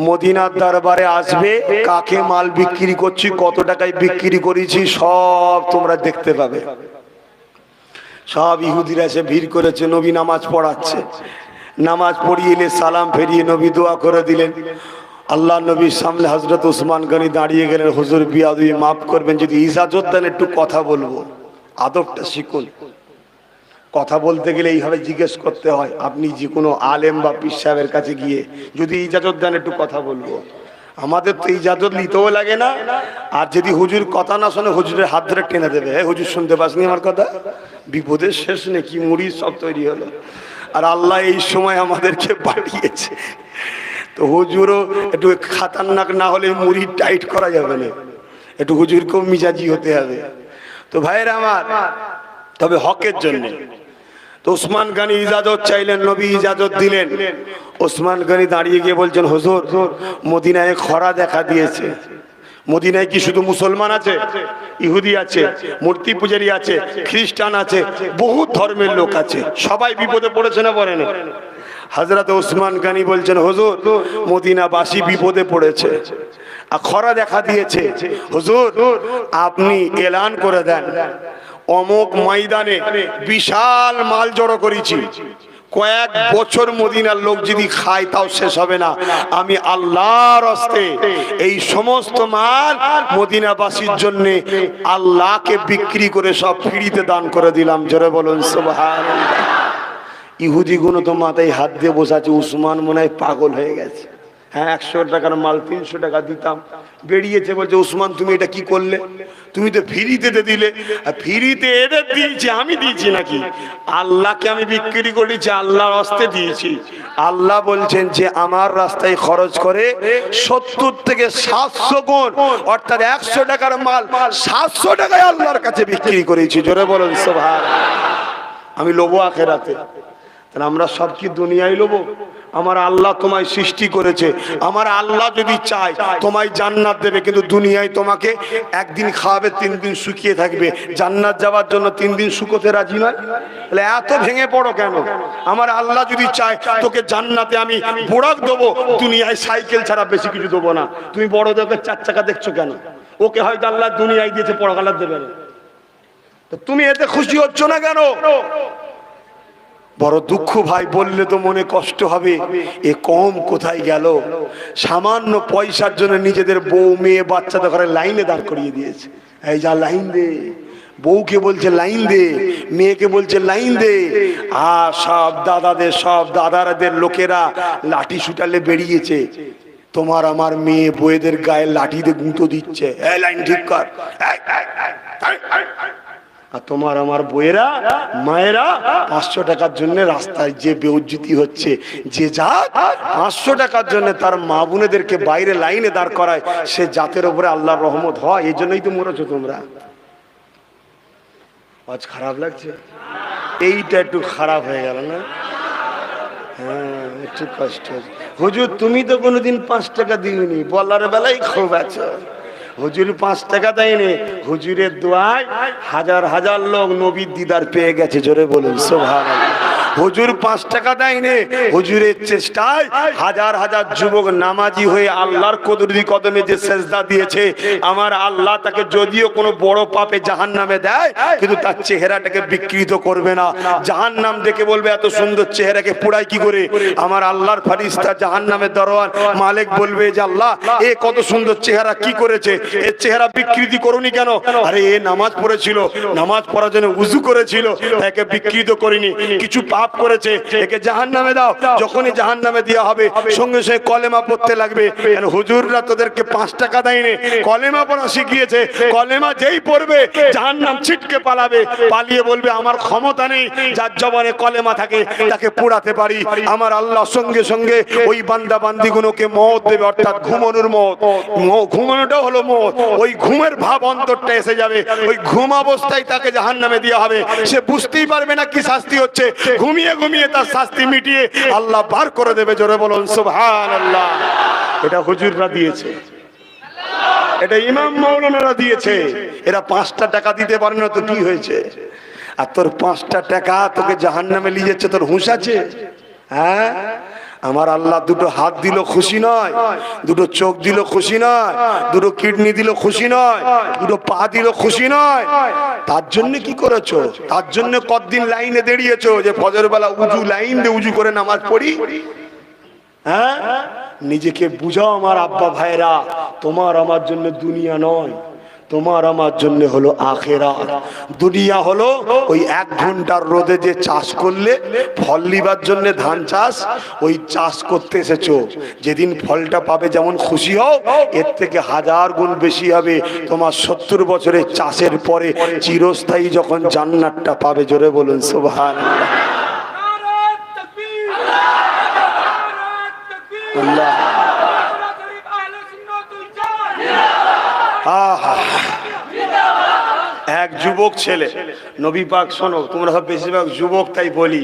মদিনার দরবারে আসবে, কাকে মাল বিক্রি করছি, কত টাকায় বিক্রি করেছি সব তোমরা দেখতে পাবে। সব ইহুদিরা এসে ভিড় করেছে, নবী নামাজ পড়াচ্ছে। নামাজ পড়িয়ে এলে সালাম ফেরিয়ে নবী দোয়া করে দিলেন। আল্লাহ নবীর সামনে হযরত ওসমান গনি দাঁড়িয়ে গেলেন, হুজুর বিয়াদবি মাফ করবেন, যদি ইজাজত দেন একটু কথা বলবো, আদবটা শিখুন। কথা বলতে গেলে এইভাবে জিজ্ঞেস করতে হয়, আপনি যে কোনো আলেম বা পীর সাহেবের কাছে গিয়ে যদি ইজাজত দেন একটু কথা বলবো। আমাদের তো ইজাজত নিতেও লাগে না, আর যদি হুজুর কথা না শোনে হুজুরের হাত ধরে টেনে দেবে, হুজুর শুনতে পাসনি আমার কথা, বিপদের শেষ নেই, কি মুড়ি সব তৈরি হলো। আর আল্লাহ এই সময় আমাদেরকে পাঠিয়েছে, তো হুজুরও একটু খাতারনাক না হলে মুড়ি টাইট করা যাবে না, একটু হুজুরকেও মিজাজি হতে হবে। তো ভাইরা আমার, তবে হকের জন্য তো ওসমান গনি ইজাজত চাইলেন, নবী ইজাজত দিলেন। ওসমান গনি দাঁড়িয়ে গিয়ে বলছেন হুজুর মদিনায় খরা দেখা দিয়েছে। মদিনায় কি শুধু মুসলমান আছে? ইহুদি আছে, মূর্তি পূজারী আছে, খ্রিস্টান আছে, বহু ধর্মের লোক আছে, সবাই বিপদে পড়েছে না পড়ে না? হযরত ওসমান গনি বলছেন হুজুর মদিনাবাসী বিপদে পড়েছে, আর খরা দেখা দিয়েছে। হুজুর আপনি এলান করে দেন, অমুক ময়দানে বিশাল মাল জড়ো করেছি, কয়েক বছর মদিনার লোক যদি খায় তাও শেষ হবে না, আমি আল্লাহর হস্তে এই সমস্ত মাল মদিনাবাসীর জন্য আল্লাহকে বিক্রি করে সব ফ্রিতে দান করে দিলাম। জোরে বলুন সুবহানাল্লাহ। ইহুদি গুলো তো মাথায় হাত দিয়ে বসাচ্ছে, উসমান মনে হয় পাগল হয়ে গেছে। হ্যাঁ 100 টাকার মাল 300 টাকা দিতাম, বেরিয়েছে বলছে উসমান তুমি এটা কি করলে, তুমি তো ফ্রিতে দিলে। আর ফ্রিতে এদের দিয়েছি, আমি দিয়েছি নাকি? আল্লাহকে আমি বিক্রি করেছি, আল্লাহর হস্তে দিয়েছি। আল্লাহ বলছেন যে আমার রাস্তায় খরচ করে 70 থেকে 700 গুণ, অর্থাৎ 100 টাকার মাল 700 টাকায় আল্লাহর কাছে বিক্রি করেছি। জোরে বলুন সুবহানাল্লাহ। আমি লোবো আখেরাতে, তাহলে আমরা সব কি দুনিয়ায় লোবো? আমার আল্লাহ তোমায় সৃষ্টি করেছে, আমার আল্লাহ যদি চায় তোমায় জান্নাত দেবে, কিন্তু দুনিয়ায় তোমাকে একদিন খাওয়াবে, 3 দিন শুকিয়ে থাকবে। জান্নাত যাওয়ার জন্য 3 দিন শুকোতে রাজি নয়, তাহলে এত ভেঙে পড়ো কেন? আমার আল্লাহ যদি চায় তোকে জান্নাতে আমি বোরাক দেবো, দুনিয়ায় সাইকেল ছাড়া বেশি কিছু দেবো না। তুমি বড় দেখে 4 চাকা দেখছো কেন? ওকে হয়তো আল্লাহ দুনিয়ায় দিয়েছে, পরকালে দেবে না, তো তুমি এতে খুশি হচ্ছ না কেন? বড় দুঃখ ভাই, বললে তো মনে কষ্ট হবে, এ কম কোথায় গেল? সামান্য পয়সার জন্য নিজেদের বউ মেয়ে বাচ্চাদের ঘরে লাইনে দাঁড় করিয়ে দিয়েছে। এই যা লাইন দে, বউকে বলছে লাইন দে, মেয়েকে বলছে লাইন দে। আর সব দাদাদের, সব দাদাদের লোকেরা লাঠি শুটালে বেরিয়েছে, তোমার আমার মেয়ে বউদের গায়ে লাঠি দিয়ে গুঁতো দিচ্ছে, এই লাইন ঠিক কর। আর তোমার আমার বইয়েরা মায়েরা 500 টাকার জন্য রাস্তায় যে বেউজ্জতি হচ্ছে, যে জাত 500 টাকার জন্য তার মা বোনেদেরকে বাইরে লাইনে দাঁড় করায়, সে জাতের উপরে আল্লাহর রহমত হয়। এই জন্যই তো মরেছো তোমরা। আজ খারাপ লাগছে, এইটা একটু খারাপ হয়ে গেল না? হ্যাঁ একটু কষ্ট। হুজুর তুমি তো কোনোদিন 5 টাকা দিওনি, বলার বেলায় খুব আছো। হুজুর 5 টাকা দেয়নি, হুজুরের দোয়ায় হাজার হাজার লোক নবীর দিদার পেয়ে গেছে। জোরে বলুন সুবহানাল্লাহ। হুজুর 5 টাকা দেয়নি, হুজুরের চেষ্টায় হাজার হাজার যুবক নামাজি হয়ে আল্লাহর কুদরতি কদমে যে সেজদা দিয়েছে, আমার আল্লাহ তাকে যদিও কোনো বড় পাপে জাহান্নামে দেয়, কিন্তু তার চেহারাটাকে বিকৃত করবে না। জাহান্নাম দেখে বলবে এত সুন্দর চেহারাকে পুড়াই কি করে? আমার আল্লাহর ফেরেশতা জাহান্নামের দরওয়ান মালিক বলবে যে আল্লাহ এ কত সুন্দর চেহারা কি করেছে, এর চেহারা বিকৃতি করুনি কেন? আরে এ নামাজ পড়েছিল, নামাজ পড়ার জন্য উযু করেছিল, তাকে বিকৃত করিনি। কিছু পাপ করেছে, একে জাহান্নামে দাও। যখনই জাহান্নামে দেওয়া হবে সঙ্গে সঙ্গে কলেমা পড়তে লাগবে। কেন হুজুররা তোদেরকে 5 টাকা দেয়নি, কলেমা পড়া শিখিয়েছে। কলেমা যেই পড়বে জাহান্নাম ছিটকে পালাবে, পালিয়ে বলবে আমার ক্ষমতা নেই, যার জবানে কলেমা থাকে তাকে পোড়াতে পারি। আমার আল্লাহ সঙ্গে সঙ্গে ওই বান্দা বান্দিগুলোকে মওত দেবে, অর্থাৎ ঘুমানোর মওত। ঘুমানোটা হলো মওত। ওই ঘুমের ভাব অন্তরটা এসে যাবে, ওই ঘুম অবস্থায় তাকে জাহান্নামে দেওয়া হবে। সে বুঝতেই পারবে না কি শাস্তি হচ্ছে, ঘুমিয়ে ঘুমিয়ে তার শাস্তি মিটিয়ে আল্লাহ বার করে দেবে। জোরে বলুন সুবহানাল্লাহ। এটা হুজুররা দিয়েছে, এটা ইমাম মাওলানারা দিয়েছে। এরা 5টা টাকা দিতে পারে না তো কি হয়েছে? আর তোর 5টা টাকা তোকে জাহান্নামে নিয়ে যাচ্ছে, তোর হুঁশ আছে? হ্যাঁ, আমার আল্লাহ দুটো হাত দিল খুশি নয়, দুটো চোখ দিল খুশি নয়, দুটো কিডনি দিল খুশি নয়, দুটো পা দিল খুশি নয়। তার জন্য কি করেছো? তার জন্য কতদিন লাইনে দাঁড়িয়েছো যে ফজর বেলা উজু লাইন দিয়ে উজু করে নামাজ পড়ি? হ্যাঁ, নিজেকে বুঝাও আমার আব্বা ভাইরা, তোমার আমার জন্য দুনিয়া নয়, তোমার আমার জন্য হলো আখিরাত। দুনিয়া হলো ওই 1 ঘন্টার রোদে যে চাষ করলে ফল নিবার জন্য ধান চাষ, ওই চাষ করতে এসেছো। যেদিন ফলটা পাবে যেমন খুশি হও, এর থেকে 1000 গুণ বেশি হবে তোমার 70 বছরের চাষের পরে চিরস্থায়ী যখন জান্নাতটা পাবে। জোরে বলুন সুবহানাল্লাহ। আল্লাহ এক যুবক ছেলে, নবী পাক শোনো, তোমরা সব বেশিরভাগ যুবক তাই বলি,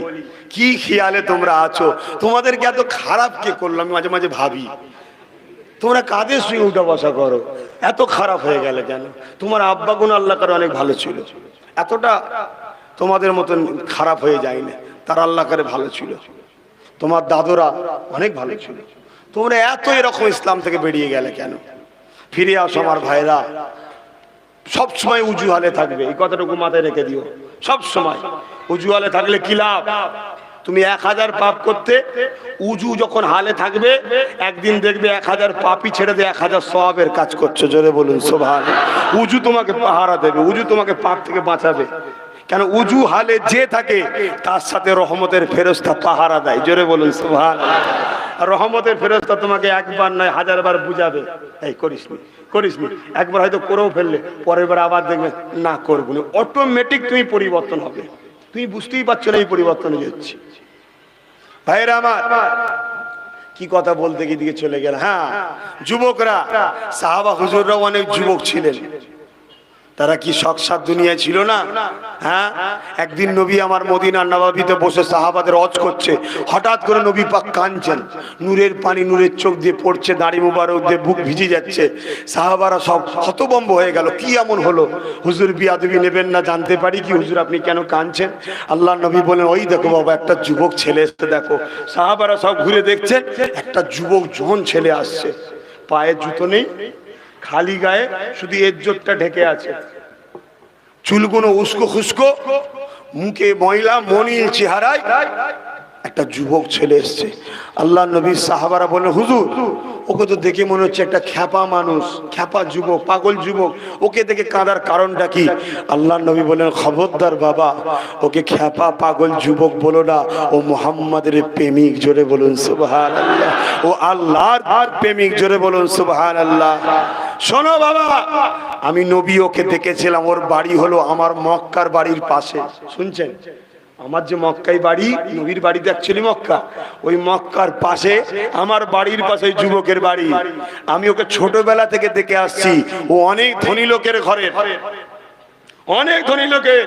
কি খেয়ালে তোমরা আছো? তোমাদেরকে এত খারাপ কে করলো? আমি মাঝে মাঝে ভাবি, তোমরা কাদের সঙ্গে উঠা বসা করো? এত খারাপ হয়ে গেলে কেন? তোমার আব্বা গুণ আল্লাহ করে অনেক ভালো ছিল, এতটা তোমাদের মতন খারাপ হয়ে যায়নি, তারা আল্লাহ করে ভালো ছিল। তোমার দাদুরা অনেক ভালো ছিল, তোমরা এত এরকম ইসলাম থেকে বেরিয়ে গেলে কেন? ফিরে আসো আমার ভাইরা, সব সময় উজু হালে থাকবে, এই কথাটুকু মাথায় রেখে দিও। সব সময় উজু হালে থাকলে কি লাভ? তুমি 1000 পাপ করতে, উজু যখন হালে থাকবে একদিন দেখবে 1000 পাপই ছেড়ে দিয়ে 1000 সওয়াবের কাজ করছো। জোরে বলুন সুবহানাল্লাহ। উজু তোমাকে পাহারা দেবে, উজু তোমাকে পাপ থেকে বাঁচাবে। কেন? উজু হালে যে থাকে তার সাথে রহমতের ফেরেশতা পাহারা দেয়। জোরে বলুন সুবহানাল্লাহ। আর রহমতের ফেরেশতা তোমাকে একবার নয় 1000 বার বুঝাবে, এই করিসনি করিসনি। একবার হয়তো করেও ফেললে, পরের বার আবার দেখবে না করবো না, অটোমেটিক তুমি পরিবর্তন হবে। তুমি বুঝতেই পারছো না এই পরিবর্তন হচ্ছে। ভাইরা আমার, কি কথা বলতে গিয়ে দিকে চলে গেল। হ্যাঁ, যুবকরা, সাহাবা হুজুররাও অনেক যুবক ছিলেন, তারা কি শখসাদ দুনিয়া ছিল না? হ্যাঁ, একদিন নবী আমার মদিনার নবাবিতে বসে সাহাবাদের ওয়াজ করছে, হঠাৎ করে নবী পাক কাঁদছেন, নূরের পানি নূরের চোখ দিয়ে পড়ছে, দাড়ি মুবারক দিয়ে বুক ভিজে যাচ্ছে। সাহাবারা সব হতভম্ব হয়ে গেল, কি এমন হলো? হুজুর বিয়াদবি নেবেন না, জানতে পারি কি হুজুর আপনি কেন কাঁদছেন? আল্লাহ নবী বলেন, ওই দেখো বাবা, একটা যুবক ছেলে এসে দেখো। সাহাবারা সব ঘুরে দেখছেন, একটা যুবক জোয়ান ছেলে আসছে, পায়ে জুতো নেই, খালি গায়ে, শুধু এজ্জতটা ঢেকে আছে, চুলগুলো উস্কো খুস্কো, মুখে ময়লা, মলিন চেহারায় একটা যুবক ছেলে এসছে। আল্লাহ নবী সাহাবারা বলেন, হুজুর ওকে তো দেখে মনে হচ্ছে একটা খ্যাপা মানুষ, খ্যাপা যুবক, পাগল যুবক, ওকে দেখে কাঁদার কারণটা কি? আল্লাহ নবী বলেন, খবরদার বাবা, ওকে খ্যাপা পাগল যুবক বলো না, ও মুহাম্মাদের প্রেমিক। জোরে বলুন সুবহানাল্লাহ। ও আল্লাহর প্রেমিক। জোরে বলুন সুবহানাল্লাহ। শোনো বাবা, আমি নবী ওকে দেখেছিলাম, ওর বাড়ি হলো আমার মক্কার বাড়ির পাশে। শুনছেন? আমার যে মক্কায় বাড়ি, নবীর বাড়িতে অ্যাকচুয়ালি মক্কা, ওই মক্কার পাশে আমার বাড়ির পাশে যুবকের বাড়ি। আমি ওকে ছোটবেলা থেকে দেখে আসছি, ও অনেক ধনী লোকের ঘরের, অনেক ধনী লোকের।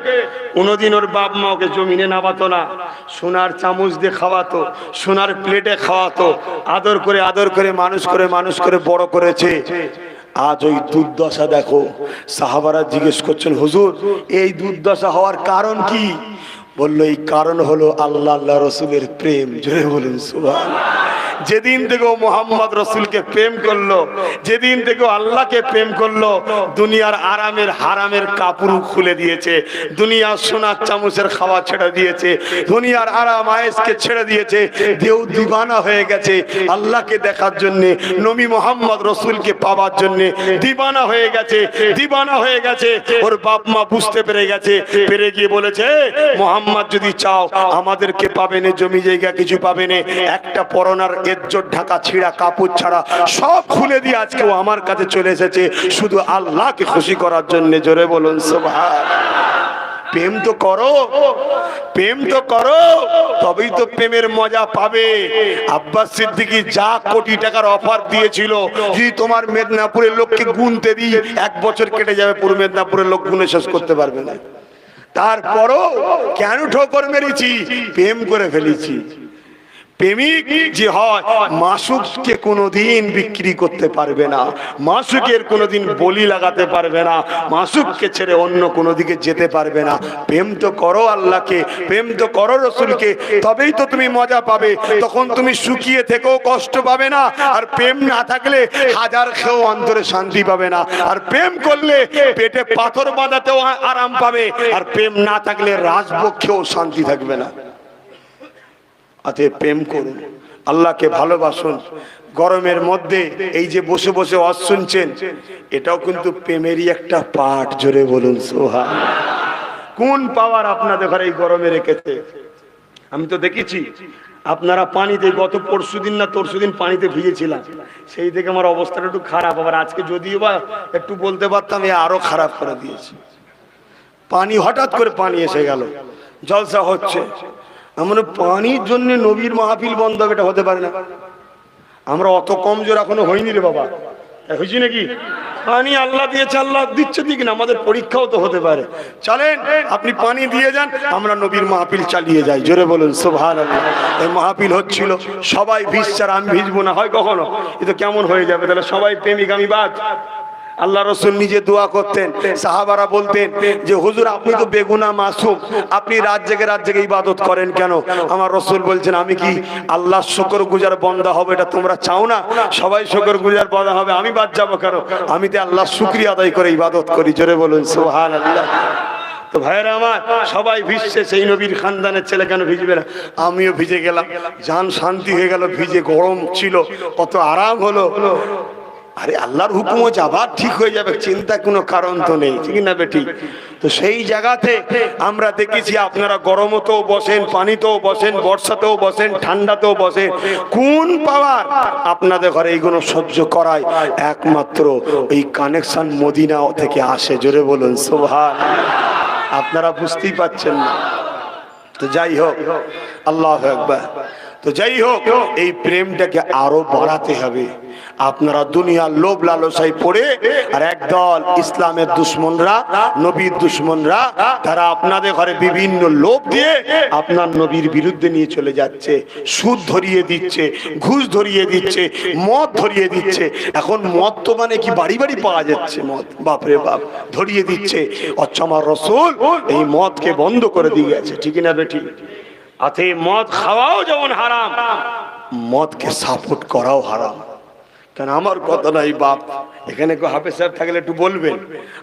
কোনোদিন ওর বাপ মা ওকে জমিনে নামাতো না, সোনার চামচ দিয়ে খাওয়াতো, সোনার প্লেটে খাওয়াতো, আদর করে আদর করে মানুষ করে বড় করেছে। আজ ওই দুর্দশা দেখো। সাহাবারা জিজ্ঞেস করছেন, হুজুর এই দুর্দশা হওয়ার কারণ কি? বললো, এই কারণ হলো আল্লাহ আল্লাহ রসুলের প্রেম। জোরে বলুন সুবহানাল্লাহ। যেদিন থেকে ও মোহাম্মদ রসুলকে প্রেম করলো, যেদিন থেকে আল্লাহকে প্রেম করলো, দুনিয়ার আরামের হারামের কাপড় খুলে দিয়েছে, দুনিয়ার সোনার চামচের খাওয়া ছেড়ে দিয়েছে, দুনিয়ার আরাম আয়েশকে ছেড়ে দিয়েছে, দেও দিবানা হয়ে গেছে আল্লাহকে দেখার জন্য, নবী মোহাম্মদ রসুলকে পাওয়ার জন্য দিবানা হয়ে গেছে, দিবানা হয়ে গেছে। ওর বাপ মা বুঝতে পেরে গেছে, পেরে গিয়ে বলেছে মোহাম্মদ যদি চাও আমাদেরকে পাবে না, জমি জায়গা কিছু পাবে না, একটা পরনার ইজ্জত ঢাকা ছিঁড়া কাপড় ছাড়া সব খুলে দিয়ে আজকে ও আমার কাছে চলে এসেছে শুধু আল্লাহকে খুশি করার জন্য। জোরে বলুন সুবহানাল্লাহ। প্রেম তো করো, প্রেম তো করো, তবেই তো প্রেমের মজা পাবে। আব্বাস সিদ্দিকী যা কোটি টাকার অফার দিয়েছিল, যদি তোমার মেদিনীপুরের লোককে গুনতে দিই 1 বছর কেটে যাবে, পুরো মেদিনীপুরের লোক গুনে শেষ করতে পারবে না। তারপরও কেন ঠোকর মেরেছি? প্রেম করে ফেলেছি। প্রেমিক যে হয় মাসুককে কোনোদিন বিক্রি করতে পারবে না, মাসুকের কোনোদিন বলি লাগাতে পারবে না, মাসুককে ছেড়ে অন্য কোনো দিকে যেতে পারবে না। প্রেম তো করো আল্লাহকে, প্রেম তো করো রসুলকে, তবেই তো তুমি মজা পাবে। তখন তুমি শুকিয়ে থেকেও কষ্ট পাবে না, আর প্রেম না থাকলে হাজার খেয়েও অন্তরে শান্তি পাবে না। আর প্রেম করলে পেটে পাথর বাঁধাতেও আরাম পাবে, আর প্রেম না থাকলে রাজবক্ষেও শান্তি থাকবে না। আতে প্রেম করুন, আল্লাহকে ভালোবাসুন। গরমের মধ্যে এই যে বসে বসে ওয়াজ শুনছেন, এটাও কিন্তু প্রেমেরই একটা পাঠ। জোরে বলুন সুবহানাল্লাহ। কোন পাওয়ার আপনাদের ঘরে এই গরমে রেখেছে? আমি তো দেখেছি আপনারা পানিতে, গত পরশুদিন না তরশুদিন পানিতে ভিজেছিলাম, সেই থেকে আমার অবস্থাটা একটু খারাপ। আবার আজকে যদিও বা একটু বলতে পারতাম, আরো খারাপ করে দিয়েছি। পানি হঠাৎ করে পানি এসে গেল, জলসা হচ্ছে, আমরা পানির জন্য নবীর মাহফিল বন্ধ হবে, এটা হতে পারে না। আমরা অত কমজোর এখনো হইনি রে বাবা, হয়েছি নাকি? পানি আল্লাহ দিয়েছে, আল্লাহ দিচ্ছে দিক না, আমাদের পরীক্ষাও তো হতে পারে। চলেন আপনি পানি দিয়ে যান, আমরা নবীর মাহফিল চালিয়ে যাই। জোরে বলুন সুবহানাল্লাহ। এই মাহফিল হচ্ছিল, সবাই ভিজছে আর আমি ভিজবো না, হয় কখনো? এ তো কেমন হয়ে যাবে, তাহলে সবাই প্রেমিক আমি বাদ। আল্লাহ রসুল নিজে দোয়া করতেন, সাহাবারা বলতেন যে হুজুর আপনি তো বেগুনাহ মাসুম, আপনি রাত জেগে ইবাদত করেন কেন? আমার রসুল বলছেন আমি কি আল্লাহর শুকরগুজার বান্দা হবে, এটা তোমরা চাও না? সবাই শুকরগুজার বান্দা হবে, আমি বাদ যাবো কেন? আমি তো আল্লাহর শুকরিয়া আদায় করে ইবাদত করি। জোরে বলুন সুবহানাল্লাহ। তো ভাইরা আমার, সবাই ভিজছে, সেই নবীর খানদানের ছেলে কেন ভিজবে না? আমিও ভিজে গেলাম, জান শান্তি হয়ে গেল। ভিজে গরম ছিল, কত আরাম হলো। আরে আল্লাহর হুকুমও যাবার ঠিক হয়ে যাবে, চিন্তা কোনো কারণ তো নেই, ঠিক না বেটি? তো সেই জায়গাতে আমরা দেখেছি আপনারা গরমতেও বসেন, পানিতেও বসেন, বর্ষাতেও বসেন, ঠান্ডাতেও বসেন। কোন পাওয়ার আপনাদের ঘরে এইগুলো সহ্য করায়? একমাত্র এই কানেকশন মদিনা থেকে আসে। জোরে বলুন সুবহানাল্লাহ। আপনারা বুঝতেই পাচ্ছেন না। তো যাই হোক, আল্লাহু আকবার। তো যাই হোক, এই প্রেমটাকে আরো বাড়াতে হবে। আপনারা দুনিয়ার লোভ লালসায় পড়ে, আর একদল ইসলামের দুশ্মনরা, নবীর দুশ্মনরা, তারা আপনাদের ঘরে বিভিন্ন লোভ দিয়ে আপনার নবীর বিরুদ্ধে নিয়ে চলে যাচ্ছে। সুদ ধরিয়ে দিচ্ছে, ঘুষ ধরিয়ে দিচ্ছে, মদ ধরিয়ে দিচ্ছে। এখন মদ তো মানে কি বাড়ি বাড়ি পাওয়া যাচ্ছে মদ, বাপরে বাপ, ধরিয়ে দিচ্ছে। আচ্ছা, আমার রাসূল এই মদকে বন্ধ করে দিয়ে গেছে, ঠিক না বেটি? আতে মদ খাওয়াও যেমন হারাম, মদকে সাপোর্ট করাও হারাম। কেন? আমার কথা নাই বাপ, এখানে হাফেজ সাহেব থাকলে একটু বলবেন।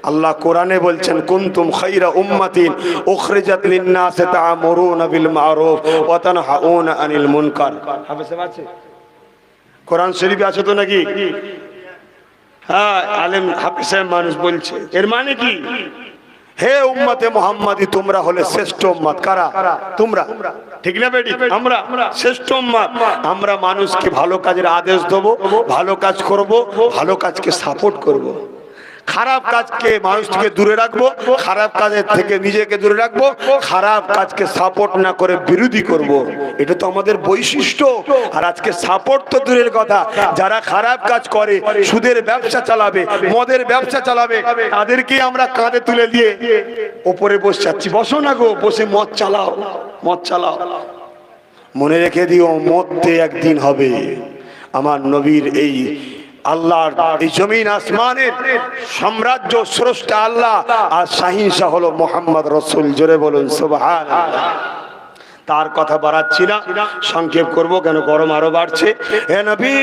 আল্লাহ কোরআনে বলছেন কুনতুম খায়রা উম্মাতিন উখরিজাত লিন-নাসি তা'মুরুনা বিল মা'রুফ ওয়া তানহাউনা আনিল মুনকার। হাফেজ সাহেব আছে? কোরআন শরীফে আছে তো নাকি? হ্যাঁ, আলেম হাফেজ সাহেব মানুষ বলছে। এর মানে কি? হে উম্মতে মুহাম্মাদি, তোমরা হলে শ্রেষ্ঠ উম্মত। কারা? তোমরা, ঠিক না বেটি? আমরা শ্রেষ্ঠ উম্মত। আমরা মানুষকে ভালো কাজের আদেশ দেবো, ভালো কাজ করব, ভালো কাজকে সাপোর্ট করব। খারাপ কাজকে মানুষ থেকে দূরে রাখবো, খারাপ কাজের থেকে নিজেকে দূরে রাখবো, খারাপ কাজকে সাপোর্ট না করে বিরোধী করব। এটা তো আমাদের বৈশিষ্ট্য। আর আজকে সাপোর্ট তো দূরের কথা, যারা খারাপ কাজ করে, সুদের ব্যবসা চালাবে, মদের ব্যবসা চালাবে, তাদেরকে আমরা কাঁধে তুলে দিয়ে ওপরে বসে যাচ্ছি। বসো না গো, বসে মদ চালাও, মদ চালাও। মনে রেখে দিও, মদতে একদিন হবে। আমার নবীর এই আল্লাহর এই জমিন আসমানের সাম্রাজ্য স্রষ্টা আল্লাহ, আর শাহিনশাহ হলো মুহাম্মদ রাসূল। জোরে বলুন সুবহানাল্লাহ। তার কথা বাড়াচ্ছি না, সংক্ষেপ করব কেন গরম আরো বাড়ছে। হে নবী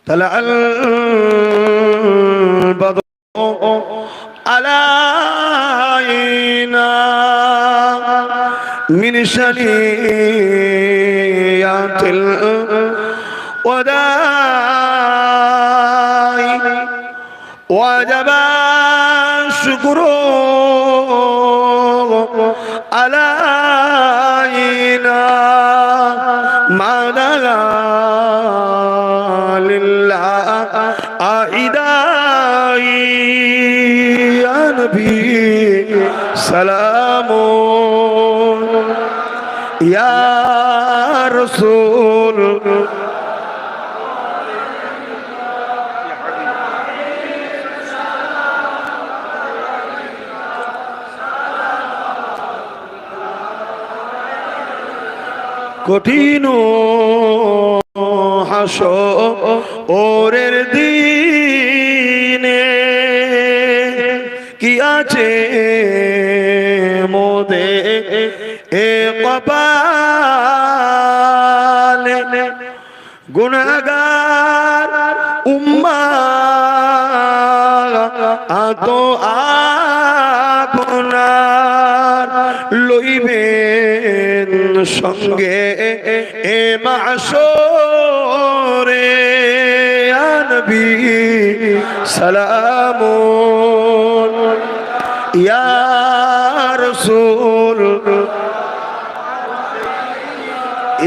طلع البدر علينا من شنيات الوداع وجب الشكر علينا ما دلا لله أعدائي يا نبي سلام يا رسول কঠিন হাসরের দিনে কি আছে মোদে এ কপালে গুনাহগার উম্মাহ তো আপনার লইবেন সঙ্গে এ মাশরে ইয়া নবী সালামুন ইয়া রাসূল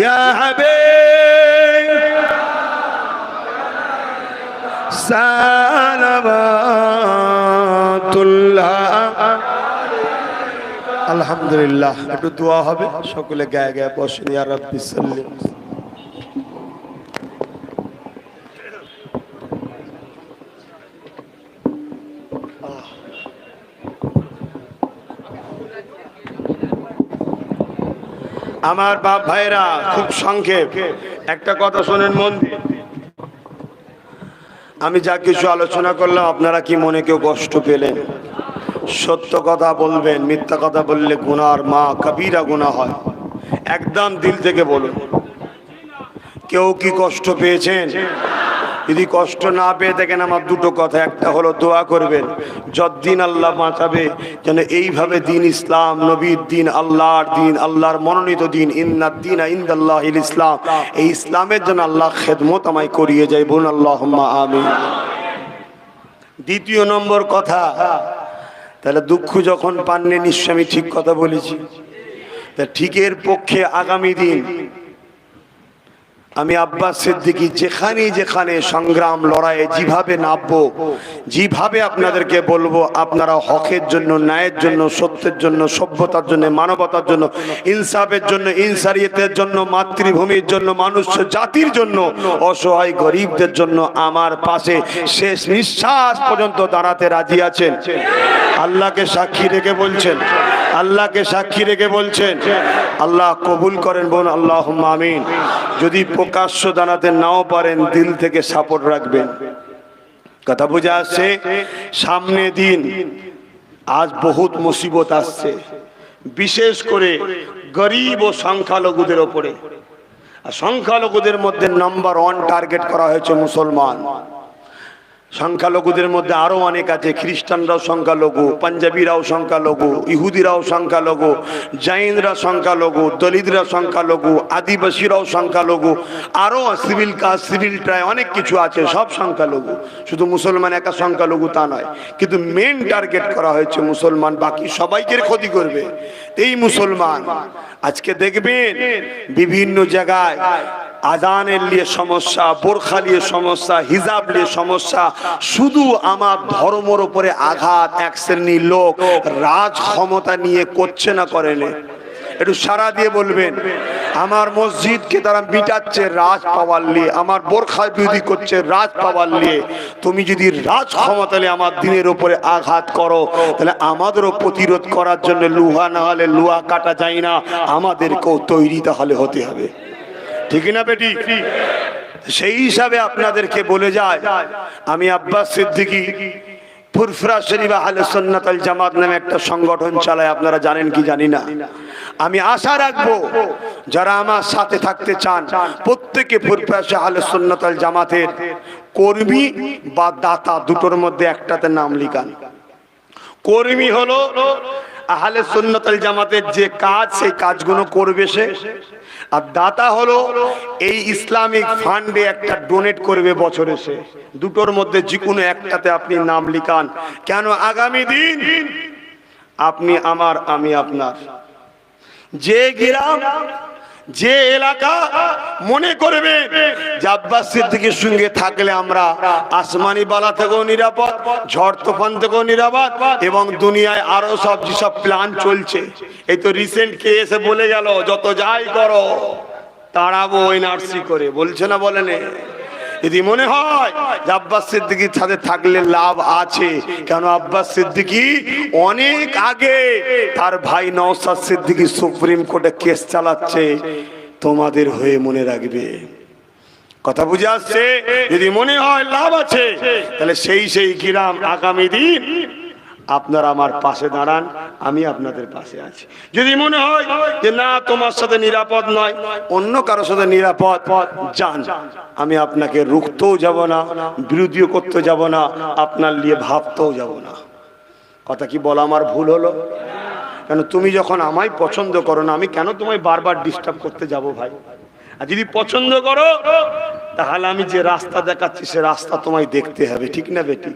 ইয়া হাবিব সালাওয়াতুল্লাহ। আলহামদুলিল্লাহ, একটু দোয়া হবে, সকলে গায়ে গায়ে বসেন। ইয়া রাব্বি সাল্লি। আমার বাপ ভাইরা, খুব সংক্ষেপ একটা কথা শোনেন মন দিয়ে। আমি যা কিছু আলোচনা করলাম আপনারা কি মনে কেউ কষ্ট পেলেন? সত্য কথা বলবেন, মিথ্যা কথা বললে গুনার মা কবিরা গুনাহ হয়। একদম দিল থেকে বলুন। কেউ কি কষ্ট পেয়েছেন? যদি কষ্ট না পেয়ে থাকেন, আমার দুটো কথা। একটা হলো দোয়া করবেন যতদিন আল্লাহ বাঁচাবে যেন এইভাবে দিন ইসলাম, নবীর দিন, আল্লাহর দিন, আল্লাহর মনোনীত দিন, ইন্নাদ দীনা ইনদাল্লাহিল ইসলাম, এই ইসলামের জন্য আল্লাহ খেদমত আমায় করিয়ে যায়। বলুন আল্লাহুম্মা আমিন। দ্বিতীয় নম্বর কথা, তাহলে দুঃখ যখন পাননি, নিশ্চয় আমি ঠিক কথা বলেছি। তা ঠিকের পক্ষে আগামী দিন আমি আব্বাস সিদ্দিকী যেখানে যেখানে সংগ্রাম লড়াইয়ে যেভাবে নামবো, যেভাবে আপনাদেরকে বলবো, আপনারা হকের জন্য, ন্যায়ের জন্য, সত্যের জন্য, সভ্যতার জন্য, মানবতার জন্য, ইনসাফের জন্য, ইনসারিয়তের জন্য, মাতৃভূমির জন্য, মানুষ জাতির জন্য, অসহায় গরিবদের জন্য আমার পাশে শেষ নিঃশ্বাস পর্যন্ত দাঁড়াতে রাজি আছেন? আল্লাহকে সাক্ষী রেখে বলছেন, আল্লাহকে সাক্ষী রেখে বলছেন। আল্লাহ কবুল করেন, বোন আল্লাহুম্মা আমিন। যদি প্রকাশ্য দাঁড়াতে নাও পারেন, দিল থেকে সাপোর্ট রাখবেন। কথা বুঝে আসছে? সামনে দিন আজ বহুত মুসিবত আসছে, বিশেষ করে গরিব ও সংখ্যালঘুদের ওপরে। আর সংখ্যালঘুদের মধ্যে নাম্বার 1 টার্গেট করা হয়েছে মুসলমান। সংখ্যালঘুদের মধ্যে আরো অনেক আছে, খ্রিস্টানরাও সংখ্যালঘু, পাঞ্জাবিরাও সংখ্যালঘু, ইহুদিরাও সংখ্যালঘু, জৈনরা সংখ্যালঘু, দলিতরা সংখ্যালঘু, আদিবাসীরাও সংখ্যালঘু, আরো সিভিল কাস্ট, সিভিল ট্রাই, অনেক কিছু আছে, সব সংখ্যালঘু। শুধু মুসলমান একা সংখ্যালঘু তা নয়, কিন্তু মেন টার্গেট করা হয়েছে মুসলমান, বাকি সবাইকে ক্ষতি করবে এই মুসলমান। আজকে দেখবেন বিভিন্ন জায়গায় আজানের নিয়ে সমস্যা, বোরখা নিয়ে সমস্যা, হিজাব নিয়ে সমস্যা। শুধু আমার ধর্মের উপরে আঘাত এক শ্রেণীর লোক রাজ ক্ষমতা নিয়ে করছে না, করে না? একটু সারা দিয়ে বলবেন। আমার মসজিদকে তারা মিটাচ্ছে রাজ পাওয়ার নিয়ে, আমার বোরখা বিরোধী করছে রাজ পাওয়ার নিয়ে। তুমি যদি রাজ ক্ষমতালে আমার দিনের উপরে আঘাত করো, তাহলে আমাদেরও প্রতিরোধ করার জন্য লোহা না হলে লোহা কাটা যায় না, আমাদেরকেও তৈরি তাহলে হতে হবে, ঠিক না বেটি? সেই হিসাবে আপনাদেরকে বলে যায়, আমি আব্বাস সিদ্দিকী ফুরফুরা শরীফ আহলে সুন্নাত ওয়াল জামাত নামে একটা সংগঠন চালায়, আপনারা জানেন কি জানি না। আমি আশা রাখবো যারা আমার সাথে থাকতে চান প্রত্যেকে ফুরফুরা আহলে সুন্নাত ওয়াল জামাতের কর্মী বা দাতা দুটোর মধ্যে একটাতে নাম লিখান। কর্মী হলো আহলে সুন্নাত ওয়াল জামাতের যে কাজ সেই কাজগুলো করবে সে, আর দাতা হলো এই ইসলামিক ফান্ডে একটা ডোনেট করবে বছরে সে। দুটোর মধ্যে যে কোনো একটাতে আপনি নাম লিখান। কেন? আগামী দিন আপনি আমার, আমি আপনার, যে গ্রাম যে এলাকা মনে করবে যে আব্বাস সিদ্দিকীর সঙ্গে থাকলে আমরা আসমানি বালা থেকেও নিরাপদ, ঝড় তুফান থেকেও নিরাপদ, এবং দুনিয়ায় আরো সব যেসব প্ল্যান চলছে, এই তো রিসেন্ট কে এসে বলে গেল যত যাই করো তাড়াবো এনআরসি করে, বলছে না বলেন? যদি মনে হয় যে আব্বাস সিদ্দিকীর সাথে থাকলে লাভ আছে, কেন আব্বাস সিদ্দিকী অনেক আগে তার ভাই নওশাদ সিদ্দিকী সুপ্রিম কোর্টে কেস চালাচ্ছে তোমাদের হয়ে, মনে রাখবে। কথা বুঝে আসছে? যদি মনে হয় লাভ আছে, তাহলে সেই গ্রাম আগামী দিন আপনারা আমার পাশে দাঁড়ান, আমি আপনাদের পাশে আছি। যদি মনে হয় যে না তোমার সাথে নিরাপদ নয়, অন্য কারোর সাথে নিরাপদ, যান, আমি আপনাকে রুখতেও যাব না, বিরোধীও করতে যাব না, আপনার নিয়ে ভাবতেও যাব না। কথা কি বলা আমার ভুল হলো? কেন তুমি যখন আমায় পছন্দ করো না, আমি কেন তোমায় বারবার ডিস্টার্ব করতে যাব ভাই? আর যদি পছন্দ করো তাহলে আমি যে রাস্তা দেখাচ্ছি সে রাস্তা তোমায় দেখতে হবে, ঠিক না বেটি?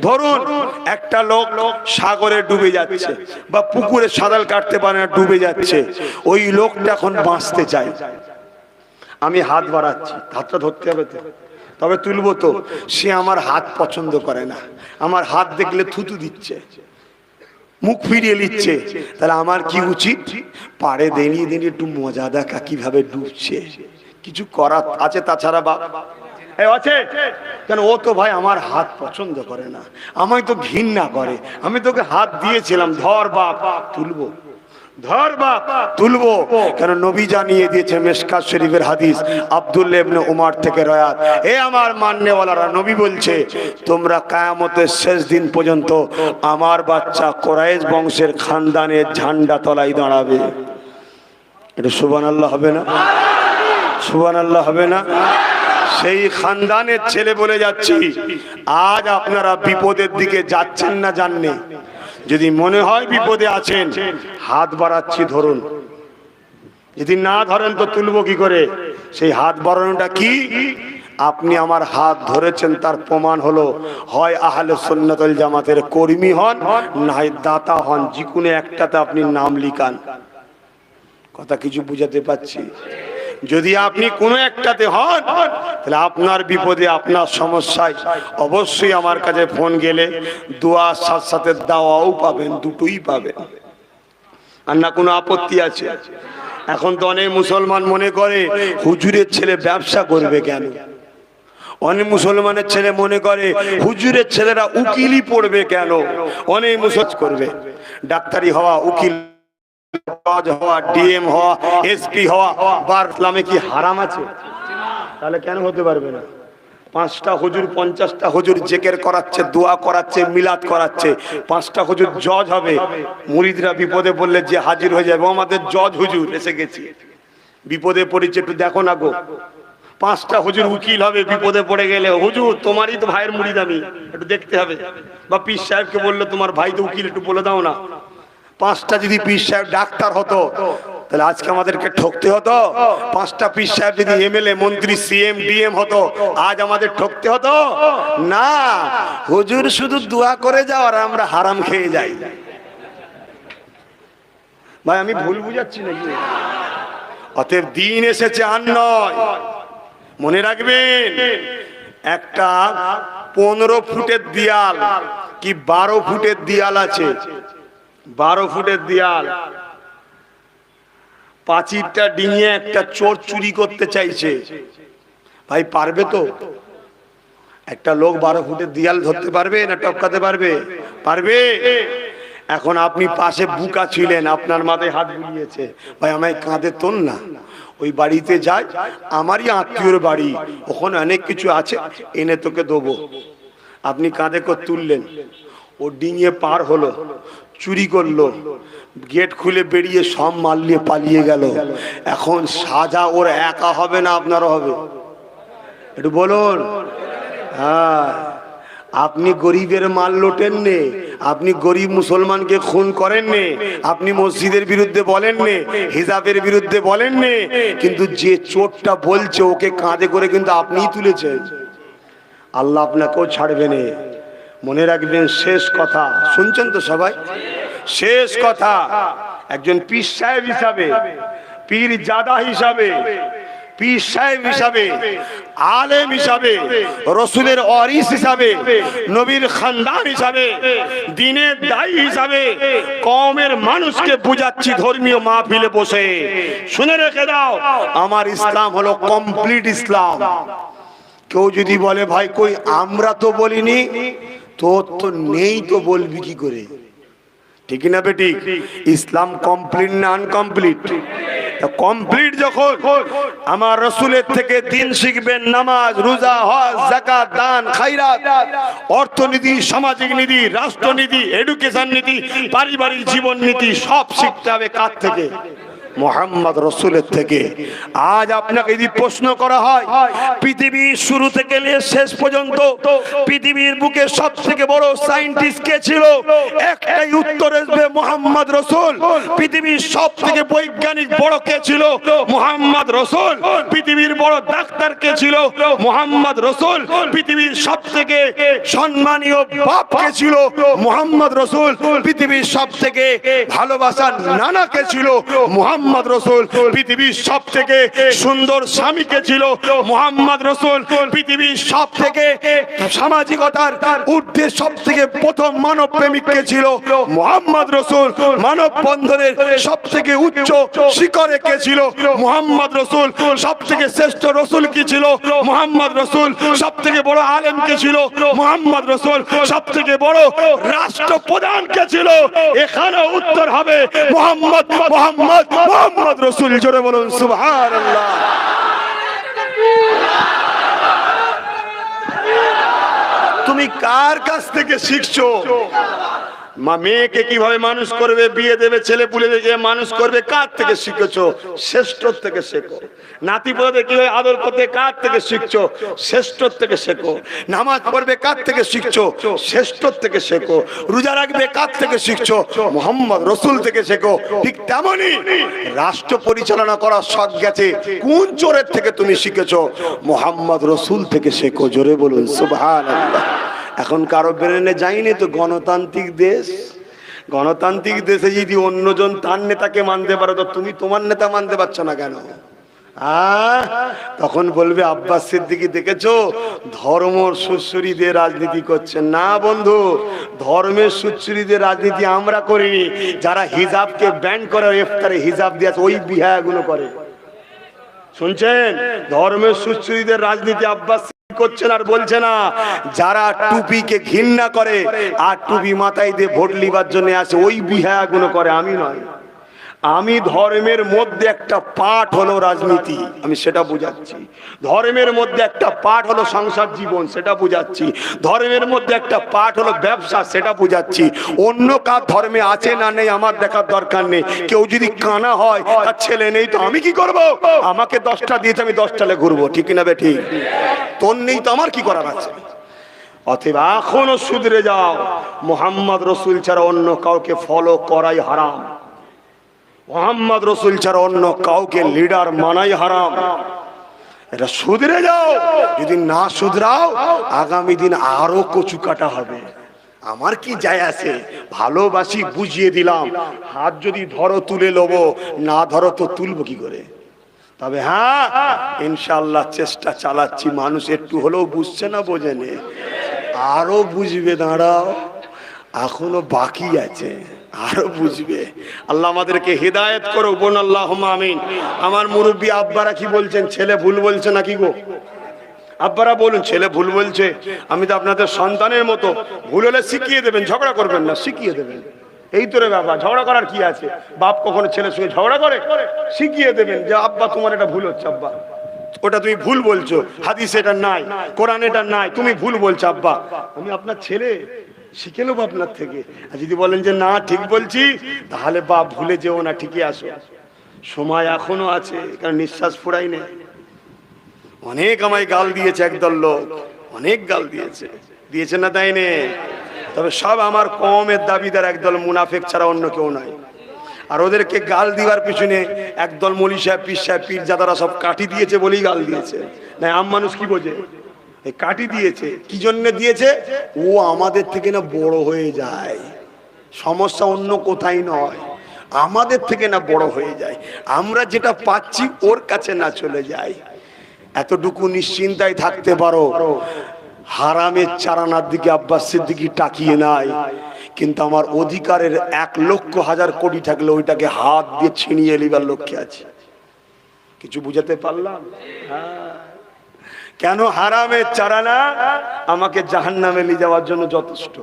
ধরুন একটা লোক সাগরে ডুবে যাচ্ছে বা পুকুরে সাঁতার কাটতে পারে না, ডুবে যাচ্ছে, ওই লোকটা এখন বাঁচতে চায়, আমি হাত বাড়াচ্ছি, হাতটা ধরতে হবে তো, তবে তুলবো তো, সে আমার হাত পছন্দ করে না, আমার হাত দেখলে থুতু দিচ্ছে, মুখ ফিরিয়ে নিচ্ছে, তাহলে আমার কি উচিত? পাড়ে দাঁড়িয়ে দাঁড়িয়ে একটু মজা দেখা কিভাবে ডুবছে, কিছু করার আছে তাছাড়া বাপ আছে? কেন? ও তো ভাই আমার হাত পছন্দ করে না, আমায় তো ঘৃণা করে, আমি তোকে হাত দিয়েছিলাম, ধর বাপ তুলবো, ধর বাপ তুলবো। কেন? নবী জানিয়ে দিয়েছে, মিশকাত শরীফের হাদিস, আব্দুল্লাহ ইবনে উমর থেকে রয়াত, এ আমার মাননেওয়ালারা, নবী বলছে তোমরা কিয়ামতের শেষ দিন পর্যন্ত আমার বাচ্চা কুরাইশ বংশের খানদানের ঝান্ডা তলায় দাঁড়াবে। এটা সুবহানাল্লাহ হবে না? সুবহানাল্লাহ হবে না? সেই খানদানের ছেলে বলে যাচ্ছি, আজ আপনারা বিপদের দিকে যাচ্ছেন না জাননে, যদি মনে হয় বিপদে আছেন হাত বাড়াচ্ছি ধরুন, যদি না ধরেন তো তুলবো কি করে? সেই হাত বাড়ানোটা কি? আপনি আমার হাত ধরেছেন তার প্রমাণ হলো হয় আহলে সুন্নাত ওয়াল জামাতের কর্মী হন, না হয় দাতা হন, যে কোনো একটাতে আপনি নাম লিখান। কথা কিছু বুঝাতে পারছি? যদি আপনি কোনো একটাতে হন, তাহলে আপনার বিপদে আপনার সমস্যায় অবশ্যই আমার কাছে ফোন গেলে দোয়ার সাথে সাথে দাওয়াও পাবেন, দুটোই পাবেন। আর না কোনো আপত্তি আছে? এখন তো অনেক মুসলমান মনে করে হুজুরের ছেলে ব্যবসা করবে কেন? অনেক মুসলমানের ছেলে মনে করে হুজুরের ছেলেরা উকিলই পড়বে কেন? অনেক মুসলমান করবে, ডাক্তারি হওয়া, উকিল হওয়া, ডিএম হওয়া, এসপি হওয়া, বার ইসলামে কি হারাম আছে? তাহলে কেন হতে পারবে না? 5টা হুজুর 50টা হুজুর জিকির করাচ্ছে, দোয়া করাচ্ছে, মিলাদ করাচ্ছে, 5টা হুজুর জজ হবে, মুরিদরা বিপদে পড়লে যে হাজির হয়ে যাবে, আমাদের জজ হুজুর এসে গেছে, বিপদে পড়েছে একটু দেখো না গো। 5টা হুজুর উকিল হবে, বিপদে পড়ে গেলে হুজুর তোমারই তো ভাইয়ের মুরিদ আমি, একটু দেখতে হবে। বা পীর সাহেবকে বললে তোমার ভাই তো উকিল, একটু বলে দাও না। 5টা যদি পীর সাহেব ডাক্তার হতো তাহলে আজকে আমাদেরকে ঠকতে হতো? 5টা পীর সাহেব যদি এমএলএ, মন্ত্রী, সিএম, ডিএম হতো, আজ আমাদের ঠকতে হতো না। হুজুর শুধু দোয়া করে যাও আর আমরা হারাম খেয়ে যাই। ভাই আমি ভুল বুঝাচ্ছি নাকি? অতএব দিন এসেছে আর নয়, মনে রাখবেন। একটা 15 ফুটের দেয়াল কি 12 ফুটের দেয়াল আছে, 12 ফুটের দেয়াল, পাঁচিরটা ডিঙিয়ে একটা চোর চুরি করতে চাইছে, ভাই পারবে তো? একটা লোক 12 ফুটের দেয়াল ধরতে পারবে না টপকাতে পারবে? পারবে। এখন আপনি পাশে বুকা ছিলেন, আপনার মাথায় হাত বুলিয়েছে, ভাই আমায় কাঁধে তোল না, ওই বাড়িতে যাই, আমারই আত্মীয়র বাড়ি, ওখানে অনেক কিছু আছে, এনে তোকে দেবো। আপনি কাঁধে করে তুললেন, ও ডিঙিয়ে পার হলো, চুরি করলো, গেট খুলে বেরিয়ে সব মাল নিয়ে পালিয়ে গেল। এখন সাজা ওর একা হবে না আপনারও হবে? একটু বলুন। হ্যাঁ, আপনি গরিবের মাল লোটেন নে, আপনি গরিব মুসলমানকে খুন করেন নে, আপনি মসজিদের বিরুদ্ধে বলেন নে, হিজাবের বিরুদ্ধে বলেন নে, কিন্তু যে চোরটা বলছে ওকে কাঁধে করে কিন্তু আপনিই তুলেছেন। আল্লাহ আপনাকেও ছাড়বে না। মনে রাখবেন, শেষ কথা শুনছেন তো সবাই? শেষ কথা, একজন পীর সাহেব হিসাবে, পীর জাদা হিসাবে, পীর সাহেব হিসাবে, আলেম হিসাবে, রসুলের ওয়ারিস হিসাবে, নবীর খানদান হিসাবে, দ্বীনের দায়ী হিসাবে কওমের মানুষকে বুঝাচ্ছি ধর্মীয় মাহফিলে বসে, শুনে রেখে দাও, আমার ইসলাম হলো কমপ্লিট ইসলাম। কেউ যদি বলে ভাই কই আমরা তো বলিনি, তোর তো নেই তো বলবি কি করে? ঠিক না বেটি? ইসলাম কমপ্লিট না আনকমপ্লিট? কমপ্লিট যখন, আমার রসুলের থেকে দিন শিখবেন, নামাজ, রোজা, হজ, যাকাত, দান, খায়রাত, অর্থনীতি, সামাজিক নীতি, রাষ্ট্রনীতি, এডুকেশন নীতি, পারিবারিক জীবন নীতি সব শিখতে হবে কার থেকে? মোহাম্মদ রসুলের থেকে। আজ আপনাকে যদি প্রশ্ন করা হয় পৃথিবীর শুরু থেকে নিয়ে শেষ পর্যন্ত পৃথিবীর বুকে সব থেকে বড় সায়েন্টিস্ট কে ছিল, একটাই উত্তর আসবে, মোহাম্মদ রসুল। পৃথিবীর সব থেকে বৈজ্ঞানিক বড় কে ছিল? মোহাম্মদ রসুল। পৃথিবীর বড় ডাক্তার কে ছিল? মোহাম্মদ রসুল। পৃথিবীর সব থেকে সম্মানীয় বাপ কে ছিল? মোহাম্মদ রসুল। পৃথিবীর সব থেকে ভালোবাসার নানা কে ছিল? মোহাম্মদ রসুল। পৃথিবীর সব থেকে সুন্দর স্বামী কে ছিল? মোহাম্মদ রসুল। পৃথিবীর সব থেকে সামাজিকতার ঊর্ধ্বে সব থেকে প্রথম মানব প্রেমিক কে ছিল? মোহাম্মদ রসুল। মানব বন্ধনের সব থেকে উচ্চ শিখরে কে ছিল? মোহাম্মদ রসুল। সব থেকে শ্রেষ্ঠ রসুল কি ছিল? মোহাম্মদ রসুল। সব থেকে বড় আলেম কে ছিল? মোহাম্মদ রসুল। সব থেকে বড় রাষ্ট্রপ্রধান কে ছিল? এখানে উত্তর হবে মোহাম্মদ, মোহাম্মদ, মোহাম্মদ রসুল। জোরে বলুন সুবহানাল্লাহ। তুমি কার কাছ থেকে শিখছো? মা মেয়েকে কিভাবে মানুষ করবে, বিয়ে দেবে, ছেলে পুলে দেখে মানুষ করবে, কার থেকে শিখেছো? শ্রেষ্ঠর থেকে শেখো। নাতি পোলাতে কিভাবে আদর করতে, কার থেকে শিখছো? শ্রেষ্ঠর থেকে শেখো। নামাজ পড়বে, কার থেকে শিখছো? শ্রেষ্ঠর থেকে শেখো। রোজা রাখবে, কার থেকে শিখছো? মোহাম্মদ রসুল থেকে শেখো। ঠিক তেমনি রাষ্ট্র পরিচালনা করার শখ গেছে, কোন চোরের থেকে তুমি শিখেছো? মোহাম্মদ রসুল থেকে শেখো। জোরে বলুন সুবহানাল্লাহ। এখন কারো ব্রেনে যায়নি তো গণতান্ত্রিক দেশ। গণতান্ত্রিক দেশে যদি অন্যজন তার নেতাকে মানতে পারো, তো তুমি তোমার নেতা মানতে পারছো না কেন? তখন বলবে আব্বাস সিদ্দিকী দেখেছো ধর্ম সুশ্রীদের রাজনীতি করছে। না বন্ধু, ধর্মের সুশ্রীদের রাজনীতি আমরা করিনি। যারা হিজাবকে ব্যান করে, ইফতারে হিজাব দিয়েছে, ওই বিহাগুলো করে। শুনছেন? ধর্মের সুশ্রীদের রাজনীতি আব্বাস করছেন আর বলছে না। যারা টুপিকে ঘৃণা করে আর টুপি মাথায় দিয়ে ভোট লিবার জন্য আসে, ওই বিহাগুলো করে, আমি নয়। আমি ধর্মের মধ্যে একটা পাঠ হলো রাজনীতি, আমি সেটা বুঝাচ্ছি। ধর্মের মধ্যে একটা পাঠ হলো সংসার জীবন, সেটা বুঝাচ্ছি। ধর্মের মধ্যে একটা পাঠ হলো ব্যবসা, সেটা বুঝাচ্ছি। অন্য কার ধর্মে আছে না নেই আমার দেখার দরকার নেই। কেউ যদি কানা হয়, তার ছেলে নেই, তো আমি কি করব? আমাকে 10টা দিয়েছে, আমি 10টালে ঘুরবো, ঠিক না বে ঠিক? তোর নেই তো আমার কি করার আছে? অতএব এখনো শুধরে যাও, মোহাম্মদ রসুল ছাড়া অন্য কাউকে ফলো করাই হারাম। মোহাম্মদ রসুল ছাড়া অন্য কাউকে লিডার মানাই হারাম। এটা শুধরে যাও। যদি না শুধরাও, আগামী দিন আরো কচু কাটা হবে। আমার কি যায় আছে? ভালোবাসি, বুঝিয়ে দিলাম। হাত যদি ধরো তুলে নেবো, না ধরো তো তুলবো কি করে? তবে হ্যাঁ, ইনশাআল্লাহ চেষ্টা চালাচ্ছি। মানুষ একটু হলেও বুঝছে না, বোঝেনি, আরো বুঝবে। দাঁড়াও, এখনো বাকি আছে, আরো বুঝবে। আল্লাহ আমাদেরকে হেদায়েত করো, বোন আল্লাহুম্মা আমিন। আমার মুরব্বী আব্বারা কি বলছেন? ছেলে ভুল বলছে নাকি গো? আব্বারা বলুন, ছেলে ভুল বলছে। আমি তো আপনাদের সন্তানের মতো, ভুল হলে শিখিয়ে দেবেন, ঝগড়া করবেন না, শিখিয়ে দেবেন। এই তোরে বাবা, ঝগড়া করার কি আছে? বাপ কখনো ছেলের সঙ্গে ঝগড়া করে? শিখিয়ে দেবেন যে আব্বা তোমার এটা ভুল হচ্ছে, আব্বা ওটা তুমি ভুল বলছো, হাদিস এটা নাই, কোরআন এটা নাই, তুমি ভুল বলছো আব্বা। আমি আপনার ছেলে, শিখে নেবো আপনার থেকে। আর যদি বলেন যে না ঠিক বলছি, তাহলে বাপ ভুলে যেও না, ঠিকই আসো, সময় এখনো আছে, কারণ নিঃশ্বাস ফুরাই নেই। অনেক আমায় গাল দিয়েছে একদল লোক, অনেক গাল দিয়েছে, দিয়েছে না তাই নে? তবে সব আমার কমের দাবিদার, একদল মুনাফিক ছাড়া অন্য কেউ নাই। আর ওদেরকে গাল দিবার পিছনে একদল মৌলী সাহেব, পীর সাহেব, পীরজাদারা সব কাঠি দিয়েছে বলেই গাল দিয়েছে। না আম মানুষ কি বোঝে? এই কাঠি দিয়েছে কি জন্য দিয়েছে? ও আমাদের থেকে না বড় হয়ে যায়, সমস্যা অন্য কোথায় নয়, আমাদের থেকে না বড় হয়ে যায়, আমরা যেটা পাচ্ছি ওর কাছে না চলে যায়। এতটুকু নিশ্চিন্তায় থাকতে পারো, হারামের চারানার দিকে আব্বাস সিদ্দিকী তাকিয়ে নাই, কিন্তু আমার অধিকারের 1,00,000 কোটি থাকলে ওইটাকে হাত দিয়ে ছিনিয়ে নিবার লক্ষ্যে আছে। কিছু বুঝাতে পারলাম? কেন হারামের চারানা আমাকে জাহান্নামে নিয়ে যাওয়ার জন্য যথেষ্ট,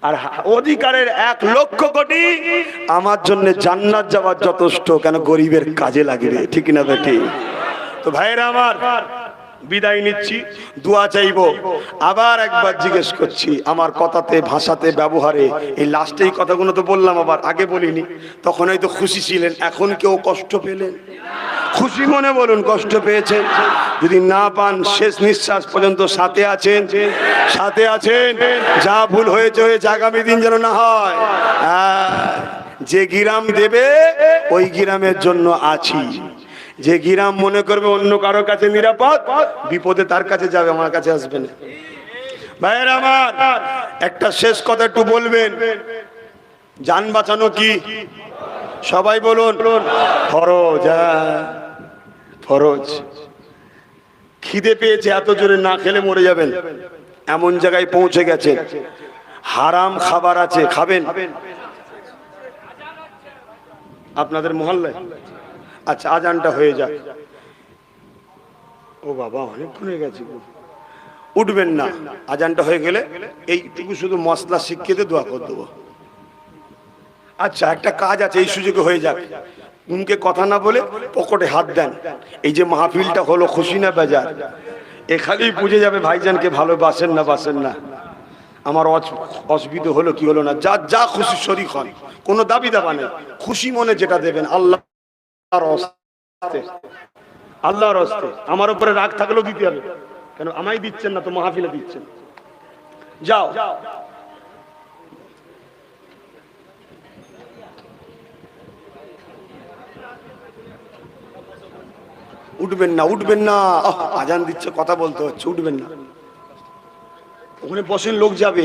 আর অধিকারের 1,00,000 কোটি আমার জন্য জান্নাত যাওয়ার যথেষ্ট। কেন? গরিবের কাজে লাগবে, ঠিক না বেটি? তো ভাইরা আমার, বিদায় নিচ্ছি, দোয়া চাইবো। আবার একবার জিজ্ঞেস করছি, আমার কথাতে, ভাষাতে, ব্যবহারে, এই লাস্টে এই কথাগুলো তো বললাম, আবার আগে বলিনি। তখন হয়তো খুশি ছিলেন, এখন কেউ কষ্ট পেলেন? খুশি মনে বলুন, কষ্ট পেয়েছেন? যদি না পান, শেষ নিঃশ্বাস পর্যন্ত সাথে আছেন, সাথে আছেন। যা ভুল হয়েছে হয়েছে, আগামী দিন যেন না হয়। যে গিরাম দেবে ওই গিরামের জন্য আছি। যে গিরাম মনে করবে অন্য কারো কাছে নিরাপদ, বিপদে তার কাছে যাবে, আমার কাছে আসবে না। ভাইয়ের আমার, একটা শেষ কথা একটু বলবেন। জান বাঁচানো কি? সবাই বলুন ফরজ। ফরজ। খিদে পেয়েছে, এত জোরে না খেলে মরে যাবেন, এমন জায়গায় পৌঁছে গেছে। হারাম খাবার আছে, খাবেন? আপনাদের মহল্লায়? আচ্ছা, আজানটা হয়ে যাক। ও বাবা, অনেকক্ষণ হয়ে গেছে, উঠবেন না। আজানটা হয়ে গেলে এইটুকু শুধু মশলা শিখিয়ে দোয়া করে দেবো। আচ্ছা, একটা কাজ আছে, এই সুযোগে হয়ে যাক। মুখে কথা না বলে পকেটে হাত দেন। এই যে মাহফিলটা হলো, খুশি না বেজার? এখানেই বুঝে যাবে ভাইজানকে ভালোবাসেন না বাসেন না। আমার অসুবিধা হলো কি হলো না, যা যা খুশি শরীক হন, কোনো দাবি দাবা নেই। খুশি মনে যেটা দেবেন, আল্লাহর হস্তে। আমার উপরে রাগ থাকলেও দিতে হবে, কেন? আমায় দিচ্ছেন না তো, মাহফিলে দিচ্ছেন। যাও। উঠবেন না, উঠবেন না, আজান দিচ্ছে, কথা বলতে হচ্ছে, উঠবেন না। ওখানে বসেন, লোক যাবে।